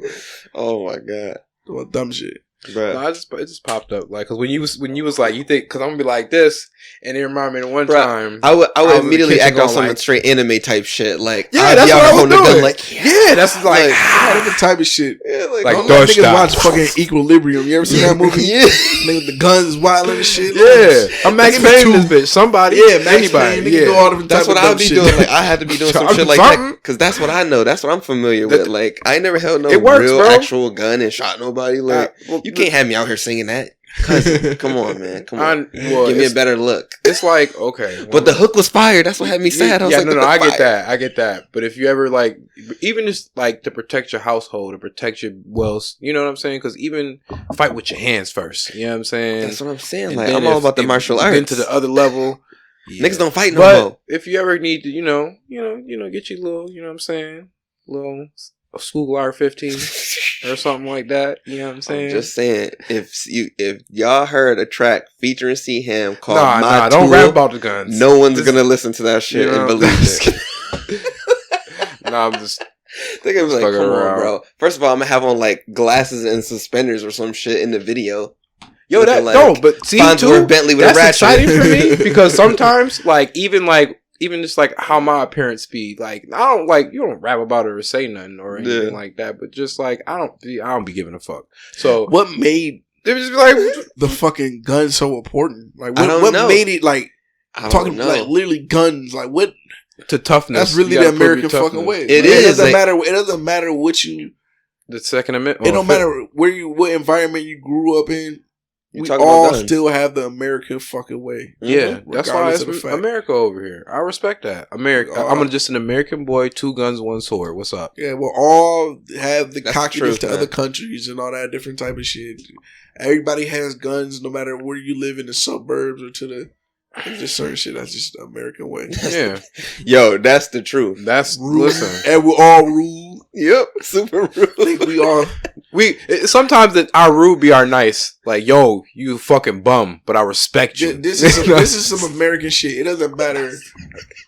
Oh my god. What dumb shit. No, it just popped up like, because when you was like, you think, because I'm gonna be like this, and it reminded me of one time I would immediately act on some like, straight anime type shit. Like, that's what I was doing. Gun, like, that's like the type of shit. Yeah, like don't let niggas watch fucking Equilibrium. You ever seen that movie? Yeah, nigga, the guns wild and shit. Yeah, I'm Max Payne this bitch. Somebody, anybody. Yeah, that's what I'll be doing. Like, I had to be doing some shit like that because that's what I know. That's what I'm familiar with. Like, I ain't never held no real actual gun and shot nobody. Like, you can't have me out here singing that. Cousin, come on, man. Come on. Give me a better look. It's like, okay. But the hook was fire. That's what had me sad. I was I get that. But if you ever, like, even just, like, to protect your household, to protect your wealth, you know what I'm saying? Because even fight with your hands first. You know what I'm saying? That's what I'm saying. Like, I'm all about the martial arts. Then to the other level. Niggas don't fight no more. If you ever need to, get your little, you know what I'm saying? Little school R15 or something like that. You know what I'm saying? I'm just saying, if y'all heard a track featuring C-Ham called My Tool, don't rap about the guns. No one's gonna listen to that shit and believe it. I'm just. They're gonna be like, come on, bro. First of all, I'm gonna have on like glasses and suspenders or some shit in the video. Yo, but see, too, Bentley with that's a exciting for me because sometimes, even just like how my appearance be, like, I don't like, you don't rap about it or say nothing or anything like that, but just like I don't be giving a fuck. So what made they just be like the fucking gun so important? Like what made it like talking like literally guns. Like what? To toughness. That's really the American fucking way. It is. It doesn't matter what you. The Second Amendment. It don't matter what environment you grew up in. We all still have the American fucking way. Yeah, that's why it's America over here. I respect that. America. I'm just an American boy, 2 guns, 1 sword. What's up? Yeah, we'll all have the cockiness to other countries and all that different type of shit. Everybody has guns, no matter where you live in the suburbs or to the. It's just certain shit. That's just the American way. Yeah, yo, that's the truth. That's rule, listen, and we all rule. Yep, super rule. I think we all. Sometimes our rule be our nice. Like, yo, you fucking bum, but I respect you. This is some American shit. It doesn't matter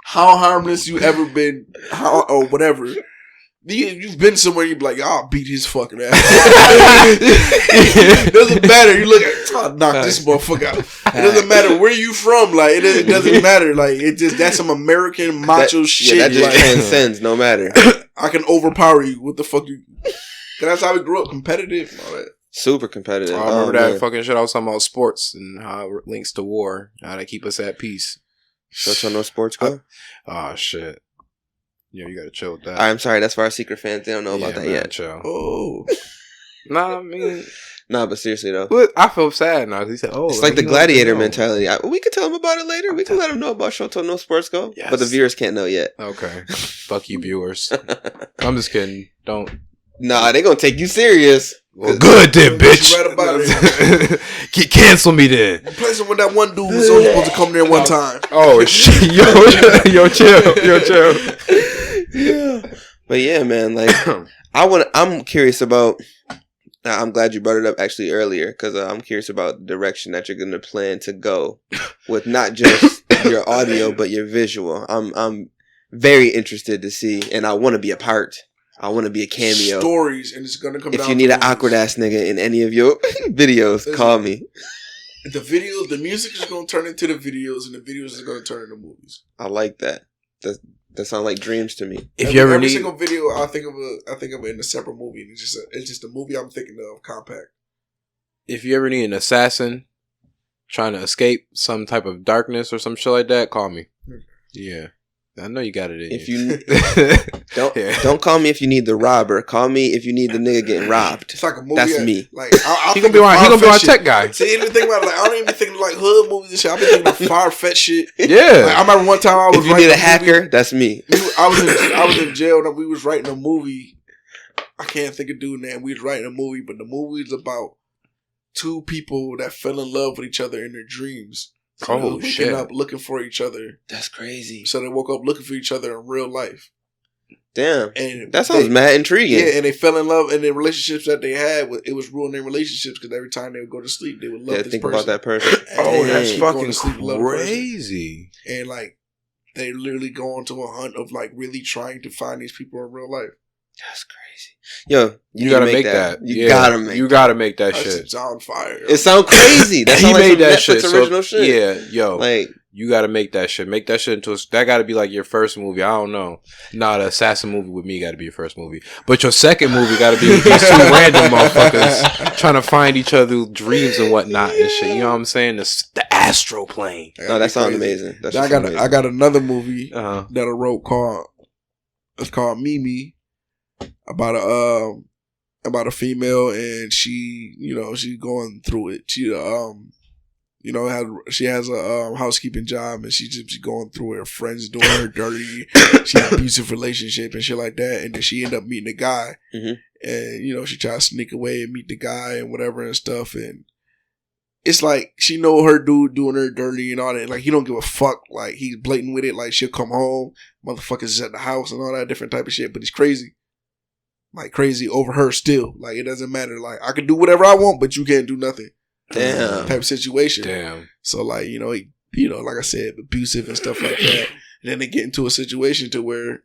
how harmless you ever been, or whatever. You've been somewhere, you be like, I'll beat his fucking ass. It doesn't matter. You look at, I'll knock this motherfucker out. It doesn't matter where you from. Like, it doesn't matter. Like, that's some American macho shit. Yeah, that just transcends no matter. I can overpower you. What the fuck you? Cause that's how we grew up, competitive and all that. Super competitive. I remember that fucking shit I was talking about sports and how it links to war. How they keep us at peace. Don't y'all know sports go? Oh, shit. Yeah, you gotta chill with that. I'm sorry, that's for our secret fans. They don't know about that yet. Chill. Oh. Nah, I mean... Nah, but seriously though. I feel sad now. He said, it's like the gladiator mentality. We can tell them about it later. We can let them know about Shoto No Sports Go. Yes. But the viewers can't know yet. Okay. Fuck you, viewers. I'm just kidding. Don't. Nah, they gonna take you serious. Well, good then, bitch. Right about it. Cancel me then. Replace him with that one dude who's only supposed to come there one time. Oh, shit. Yo, chill. Yeah. But yeah, man, like, I'm curious about, I'm glad you brought it up actually earlier, because I'm curious about the direction that you're going to plan to go with not just your audio, but your visual. I'm very interested to see, and I want to be a part. I want to be a cameo. Stories, and it's going to come down. If you need an awkward ass nigga in any of your videos, call me. The music is going to turn into the videos, and the videos are going to turn into movies. I like that. That sounds like dreams to me. If you ever every need single video, I think of it in a separate movie. And it's just a movie I'm thinking of, compact. If you ever need an assassin trying to escape some type of darkness or some shit like that, call me. Yeah. I know you got it in you. Don't call me if you need the robber. Call me if you need the nigga getting robbed. It's like a movie. That's me. Like he gonna be our tech guy. See, anything about I don't even think like hood movies and shit. I've been thinking of far-fetched shit. Yeah. Like, I remember one time I was. If you need a hacker, that's me. I was in jail and we was writing a movie. I can't think of doing that. We was writing a movie, but the movie is about 2 people that fell in love with each other in their dreams. So shit! Up looking for each other. That's crazy. So they woke up looking for each other in real life. Damn, and that sounds mad intriguing. Yeah, and they fell in love, and the relationships that they had, it was ruining their relationships because every time they would go to sleep, they would love this think person. About that person. Oh, that's fucking crazy. And like, they literally go on to a hunt of like really trying to find these people in real life. That's crazy. Yo, you gotta make that. You gotta make that shit. It's on fire. It sounds crazy. That's he made that Netflix shit. Original shit. Yeah, yo, like you gotta make that shit. Make that shit into that gotta be like your first movie. I don't know. Nah, the assassin movie with me gotta be your first movie, but your second movie gotta be with these 2 random motherfuckers trying to find each other dreams and whatnot and shit. You know what I'm saying? The astro plane. No, that sounds amazing. I got another movie that I wrote called Mimi. About a female, and she going through it. She has a housekeeping job, and she's just going through it. Her friends doing her dirty. She had an abusive relationship and shit like that. And then she ended up meeting a guy, and she tried to sneak away and meet the guy and whatever and stuff. And it's like she know her dude doing her dirty and all that. Like he don't give a fuck. Like he's blatant with it. Like she'll come home, motherfuckers is at the house and all that different type of shit. But he's crazy. Like crazy over her still. Like it doesn't matter. Like I can do whatever I want, but you can't do nothing. Damn. Type of situation. Damn. So like, he, like I said, abusive and stuff like that. And then they get into a situation to where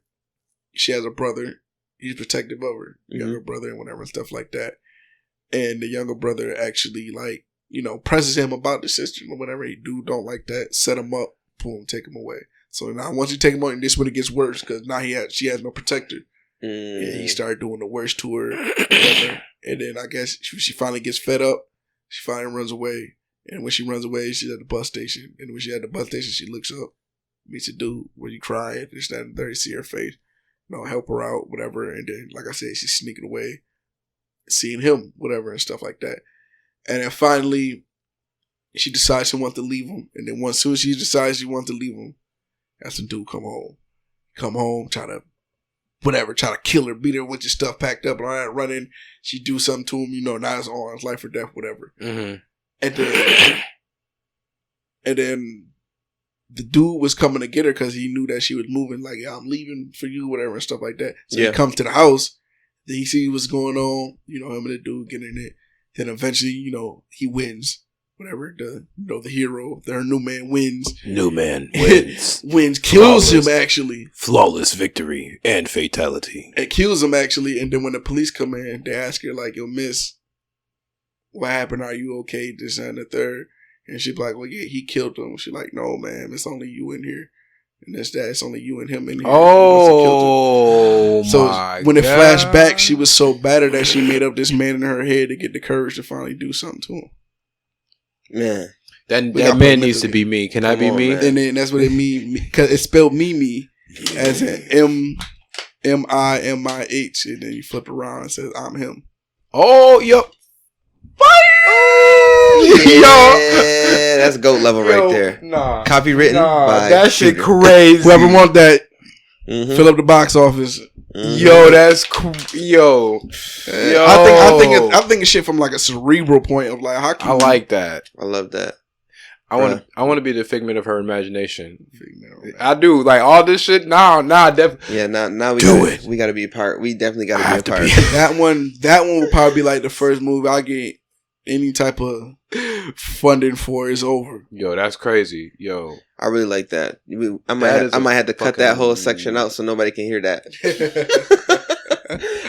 she has a brother. He's protective of her. Younger brother and whatever and stuff like that. And the younger brother actually like, presses him about the sister or whatever. He don't like that. Set him up, pull him, take him away. So now once you take him out, and this is when it gets worse because now she has no protector. And he started doing the worst to her. And then I guess she finally gets fed up. She finally runs away. And when she runs away, she's at the bus station. And when she's at the bus station, she looks up, meets a dude, where you crying, this, that, and the third, see her face, help her out, whatever. And then, like I said, she's sneaking away, seeing him, whatever, and stuff like that. And then finally, she decides she wants to leave him. And then once soon as she decides she wants to leave him, that's the dude come home, try to kill her, beat her with your stuff packed up and all that, running. She do something to him, now it's on, it's life or death, whatever. Mm-hmm. And then the dude was coming to get her because he knew that she was moving, like, yeah, I'm leaving for you, whatever, and stuff like that. So he comes to the house, then he sees what's going on, him and the dude getting in it. Then eventually, he wins. Whatever, the hero, their new man wins. New man wins. Kills him, actually. Flawless victory and fatality. It kills him, actually. And then when the police come in, they ask her, like, yo, miss, what happened? Are you okay? This and the third. And she's like, well, yeah, he killed him. She's like, no, man, it's only you in here. And that's that. It's only you and him in here. Oh, so when it flashed back, she was so battered that she made up this man in her head to get the courage to finally do something to him. Man, that man needs to be me. Can I be me? And then that's what it means, because it's spelled Mimi as in MIMIH, and then you flip around and says I'm him. Oh, yo, yeah, that's GOAT level right there. Nah, copywritten by that shit crazy. Whoever want that, fill up the box office. Yo, that's yo. I think it's shit from like a cerebral point of like, how can I like that. I love that. I want to be the figment of her imagination. I do, like, all this shit. Nah, definitely. Yeah, now we gotta be a part. We definitely gotta be a part. That one will probably be like the first movie I get any type of funding for is over. Yo, that's crazy. Yo, I really like that. I might have to cut that whole section out so nobody can hear that.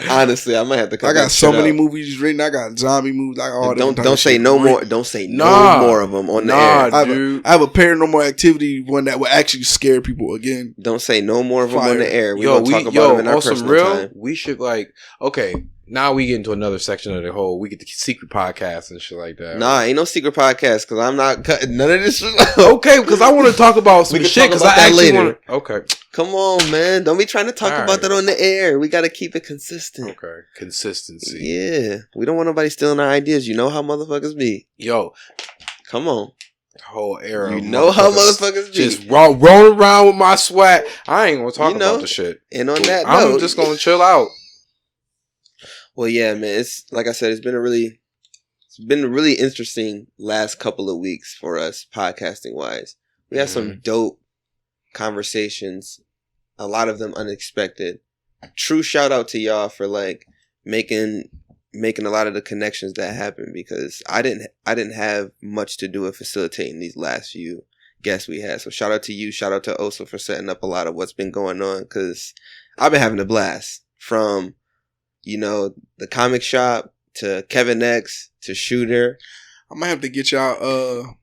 Honestly, I might have to cut. I got so many movies written. I got zombie movies. Like all don't say no more. Don't say no more of them on the air. I have a Paranormal Activity one that will actually scare people again. Don't say no more of them on the air. We'll talk about them in our personal time. We should now we get into another section of the whole. We get the secret podcast and shit like that. Nah, ain't no secret podcast because I'm not cutting none of this shit. Okay, because I want to talk about some shit. Because I actually later. Okay, come on, man. Don't be trying to talk about that on the air. We got to keep it consistent. Okay, consistency. Yeah, we don't want nobody stealing our ideas. You know how motherfuckers be. Yo, come on. Whole era. You know how motherfuckers be. Just rolling around with my swag. I ain't gonna talk about the shit. And on that I'm note, just gonna chill out. Well, yeah, man. It's like I said. It's been a really interesting last couple of weeks for us podcasting wise. We had some dope conversations. A lot of them unexpected. True shout out to y'all for like making a lot of the connections that happened, because I didn't have much to do with facilitating these last few guests we had. So shout out to you. Shout out to Oso for setting up a lot of what's been going on, because I've been having a blast from, the comic shop to Kevin X to Shooter. I might have to get y'all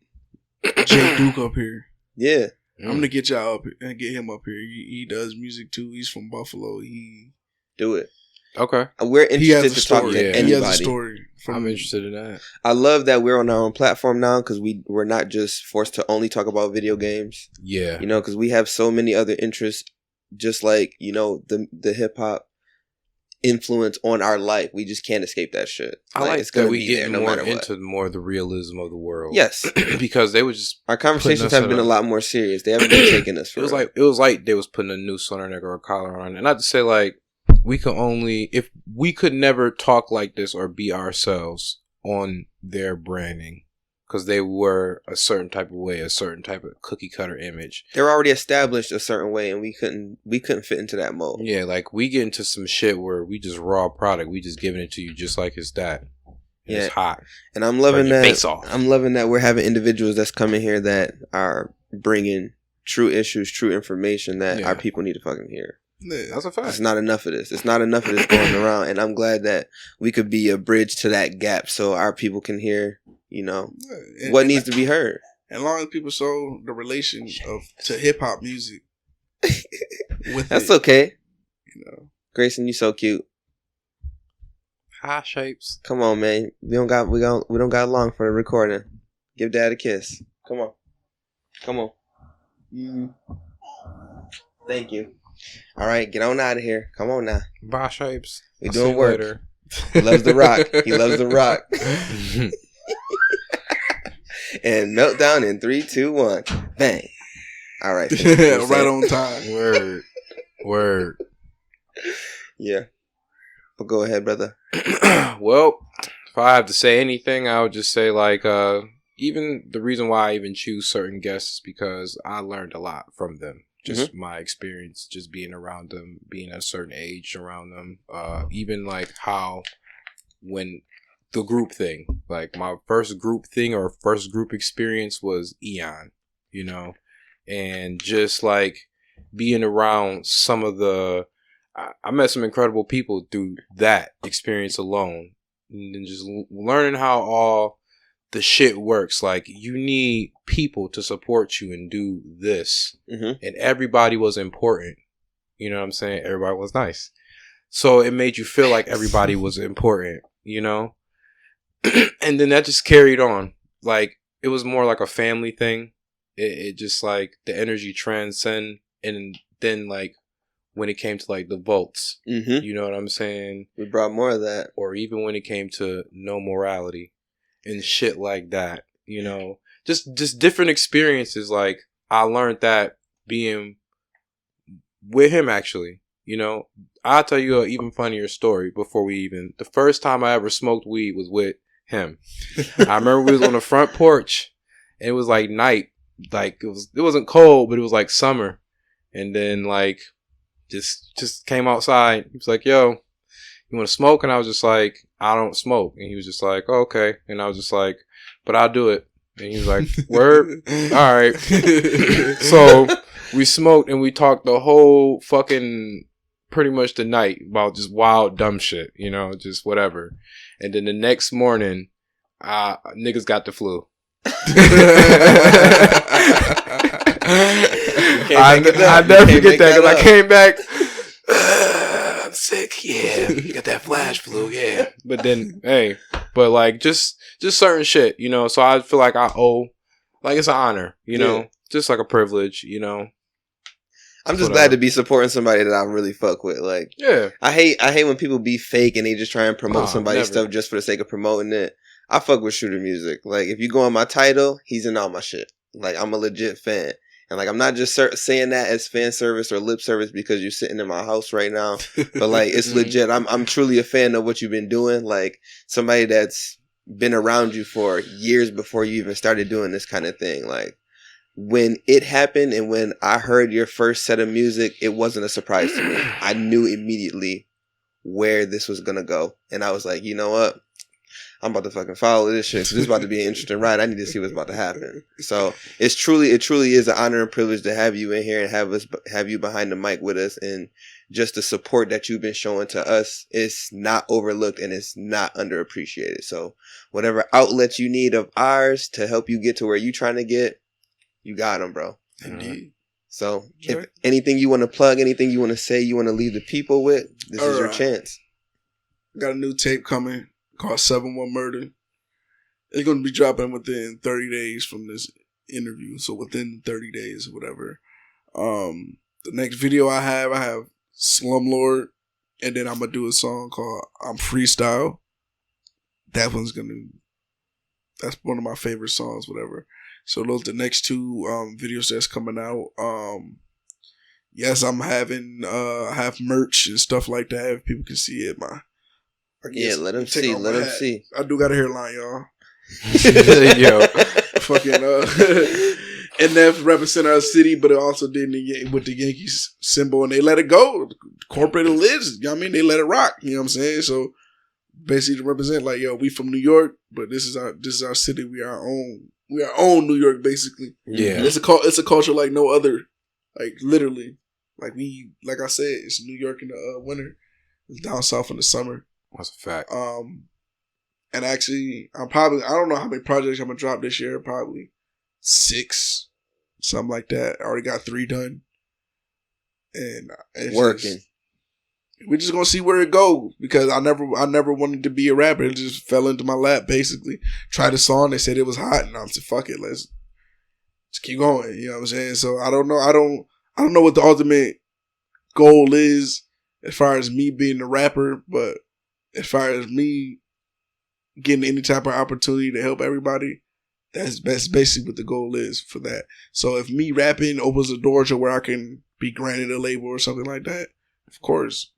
Jay Duke up here. Yeah. I'm gonna get y'all up and get him up here. He does music too. He's from Buffalo. He do it. Okay. We're interested to talk to anybody. He has a story. I'm interested in that. I love that we're on our own platform now, because we're not just forced to only talk about video games. Yeah. Because we have so many other interests, just like, the hip hop influence on our life. We just can't escape that shit. I like that we get more into more of the realism of the world. Yes. Because they were just, our conversations have been a lot more serious. They haven't been taking us for it was like they was putting a noose on our neck or a collar on it. And not to say like if we could never talk like this or be ourselves on their branding, because they were a certain type of way, a certain type of cookie cutter image. They're already established a certain way, and we couldn't fit into that mold. Yeah, like we get into some shit where we just raw product. We just giving it to you just like it's that. Yeah. It's hot. And I'm loving that. I'm loving that we're having individuals that's coming here that are bringing true issues, true information that our people need to fucking hear. Yeah, that's a fact. It's not enough of this. It's not enough of this going around, and I'm glad that we could be a bridge to that gap, so our people can hear, what needs to be heard. And long as people show the relation to hip hop music, that's okay. Grayson, you so cute. High shapes. Come on, man. We don't got long for the recording. Give Dad a kiss. Come on. Come on. Thank you. All right, get on out of here. Come on now. Bye, Shapes. We doing work. Later. He loves the rock. He loves the rock. And meltdown in 3, 2, 1. Bang. All right. Right on time. Word. Yeah. But go ahead, brother. Well, if I have to say anything, I would just say like even the reason why I even choose certain guests is because I learned a lot from them. Just my experience, just being around them, being at a certain age around them. Even like how when the group thing, like my first group thing or first group experience was Eon, you know, and just like being around some of the, I met some incredible people through that experience alone, and then just learning how all the shit works. Like you need people to support you and do this, and everybody was important. You know what I'm saying? Everybody was nice, so it made you feel like everybody was important. You know, and then that just carried on. Like it was more like a family thing. It just like the energy transcend, and then like when it came to like the votes, you know what I'm saying? We brought more of that, or even when it came to no morality. And shit like that, you know, just different experiences. Like I learned that being with him, actually, you know. I'll tell you an even funnier story before the first time I ever smoked weed was with him. I remember we was on the front porch and it was like night, like it wasn't cold, but it was like summer. And then like just came outside. He was like, yo, you want to smoke? And I was just like, I don't smoke. And he was just like, oh, okay. And I was just like, but I'll do it. And he was like, word? All right. So we smoked and we talked the whole fucking, pretty much the night about just wild, dumb shit, you know, just whatever. And then the next morning, niggas got the flu. I never forget that because I came back. I'm sick, yeah. You got that flash flu, yeah. But then, but like just certain shit, you know. So I feel like I owe, like it's an honor, you know, just like a privilege, you know. I'm just glad to be supporting somebody that I really fuck with. Like, yeah, I hate when people be fake and they just try and promote somebody's stuff just for the sake of promoting it. I fuck with Shooter music. Like, if you go on my title, he's in all my shit. Like, I'm a legit fan. And, like, I'm not just saying that as fan service or lip service because you're sitting in my house right now. But, like, it's legit. I'm truly a fan of what you've been doing. Like, somebody that's been around you for years before you even started doing this kind of thing. Like, when it happened and when I heard your first set of music, it wasn't a surprise to me. I knew immediately where this was going to go. And I was like, you know what? I'm about to fucking follow this shit. So this is about to be an interesting ride. I need to see what's about to happen. So it truly is an honor and privilege to have you in here and have you behind the mic with us. And just the support that you've been showing to us is not overlooked and it's not underappreciated. So whatever outlets you need of ours to help you get to where you're trying to get, you got them, bro. Indeed. So if anything you want to plug, anything you want to say, you want to leave the people with, this is your chance. Got a new tape coming called 7-1 Murder. It's going to be dropping within 30 days from this interview. So within 30 days or whatever. The next video I have Slumlord. And then I'm going to do a song called I'm Freestyle. That's one of my favorite songs, whatever. So those are the next two videos that's coming out. Yes, I'm having have merch and stuff like that. If people can see it, let them see. Let them see. I do got a hairline, y'all. Yo, fucking NF represent our city, but it also did with the Yankees symbol, and they let it go. Corporate lives, you know what I mean? They let it rock. You know what I'm saying? So basically, to represent, like, yo, we from New York, but this is our city. We are own New York, basically. Yeah, and it's a culture like no other. Like literally, like I said, it's New York in the winter, it's down south in the summer. That's a fact. And actually, I don't know how many projects I'm gonna drop this year. Probably 6, something like that. I already got 3 done, and working. we're just gonna see where it goes, because I never wanted to be a rapper. It just fell into my lap, basically. Tried a song, they said it was hot, and I said, fuck it, let's keep going. You know what I'm saying? So I don't know what the ultimate goal is as far as me being a rapper, but as far as me getting any type of opportunity to help everybody, that's basically what the goal is for that. So if me rapping opens a door to where I can be granted a label or something like that, of course,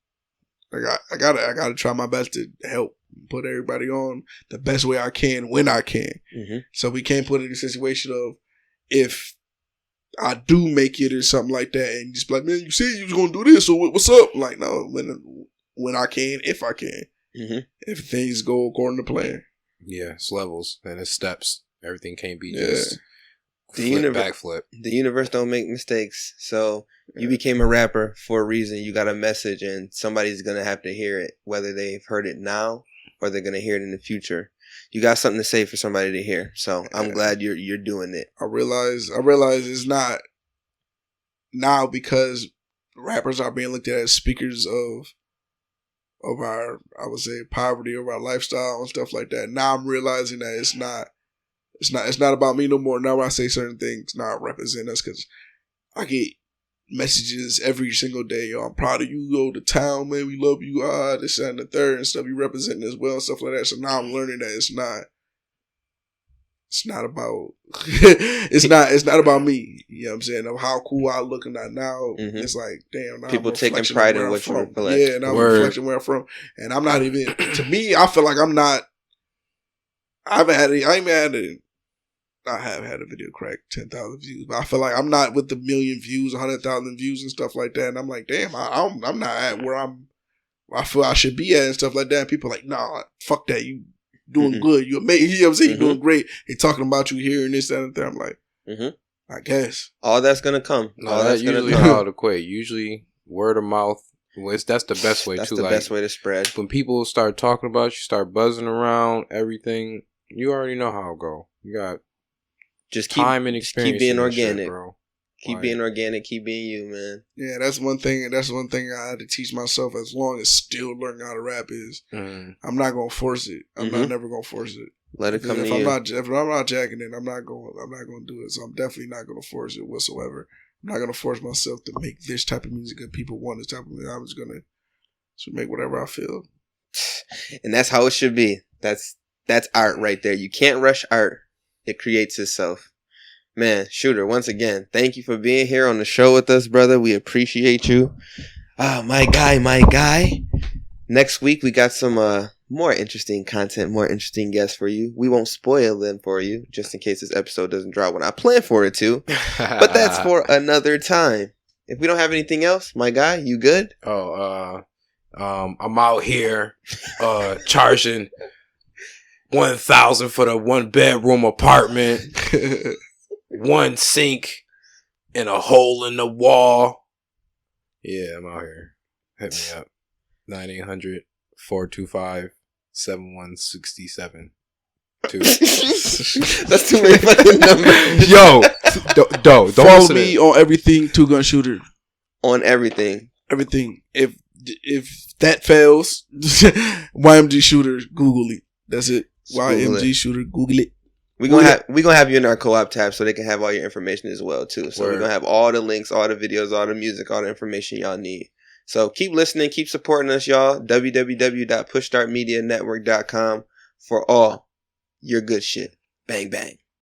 I gotta try my best to help put everybody on the best way I can when I can. Mm-hmm. So we can't put it in a situation of, if I do make it or something like that, and just be like, man, you said you was gonna do this, so what's up? Like, no, when I can, if I can, mm-hmm. if things go according to plan. Yeah, it's levels and it's steps. Everything can't be just backflip. The universe don't make mistakes. So you became a rapper for a reason. You got a message, and somebody's gonna have to hear it, whether they've heard it now or they're gonna hear it in the future. You got something to say for somebody to hear. So I'm glad you're doing it. I realize it's not now, because rappers are being looked at as speakers of our, I would say, poverty, of our lifestyle and stuff like that. Now I'm realizing that it's not about me no more. Now when I say certain things, now I represent us, because I get messages every single day. Yo, I'm proud of you. Go to town, man. We love you. This, that, and the third, and stuff. You representing as well, and stuff like that. So now I'm learning that it's not about it's not about me. You know what I'm saying? Of how cool I look, and now mm-hmm. it's like, damn, now people taking pride in what you reflect. Yeah, now I'm reflecting where I'm from, and I'm not even. To me, I feel like I'm not. I have had a video crack 10,000 views, but I feel like I'm not with the million views, 100,000 views and stuff like that. And I'm like, damn, I'm not at where I feel I should be at and stuff like that. And people are like, nah, fuck that. You doing mm-hmm. good. You amazing. You know what I'm saying? Mm-hmm. You're doing great. They talking about you here and this, that, and that. I'm like, mm-hmm. I guess. All that's going to come. No, that's usually how it equate. Usually word of mouth. That's the best way that's too. That's the best way to spread. When people start talking about you, start buzzing around everything, you already know how it go. You got just time and experience. Keep being organic, shit, bro. Keep being organic. Keep being you, man. Yeah, that's one thing. That's one thing I had to teach myself, as long as still learning how to rap, is I'm not gonna force it. I'm never gonna force it. Let it come to you. If I'm not jacking it, I'm not gonna do it. So I'm definitely not gonna force it whatsoever. I'm not gonna force myself to make this type of music that people want this type of music. I'm just gonna make whatever I feel. And that's how it should be. That's art right there. You can't rush art. It creates itself. Man, Shooter, once again, thank you for being here on the show with us, brother. We appreciate you. My guy. Next week, we got some more interesting content, more interesting guests for you. We won't spoil them for you, just in case this episode doesn't drop when I plan for it to. But that's for another time. If we don't have anything else, my guy, you good? I'm out here charging 1,000 for the 1-bedroom apartment, one sink, and a hole in the wall. Yeah, I'm out here. Hit me up. 9-800-425-7167. That's too many fucking numbers. Yo, don't follow me on everything. 2-Gun Shooter on everything. Everything. If that fails, YMG Shooter. Google it. That's it. YMG Shooter. Google it. We're gonna have you in our co-op tab so they can have all your information as well too. So we're gonna have all the links, all the videos, all the music, all the information y'all need. So keep listening, keep supporting us, y'all. www.pushstartmedianetwork.com for all your good shit. Bang bang.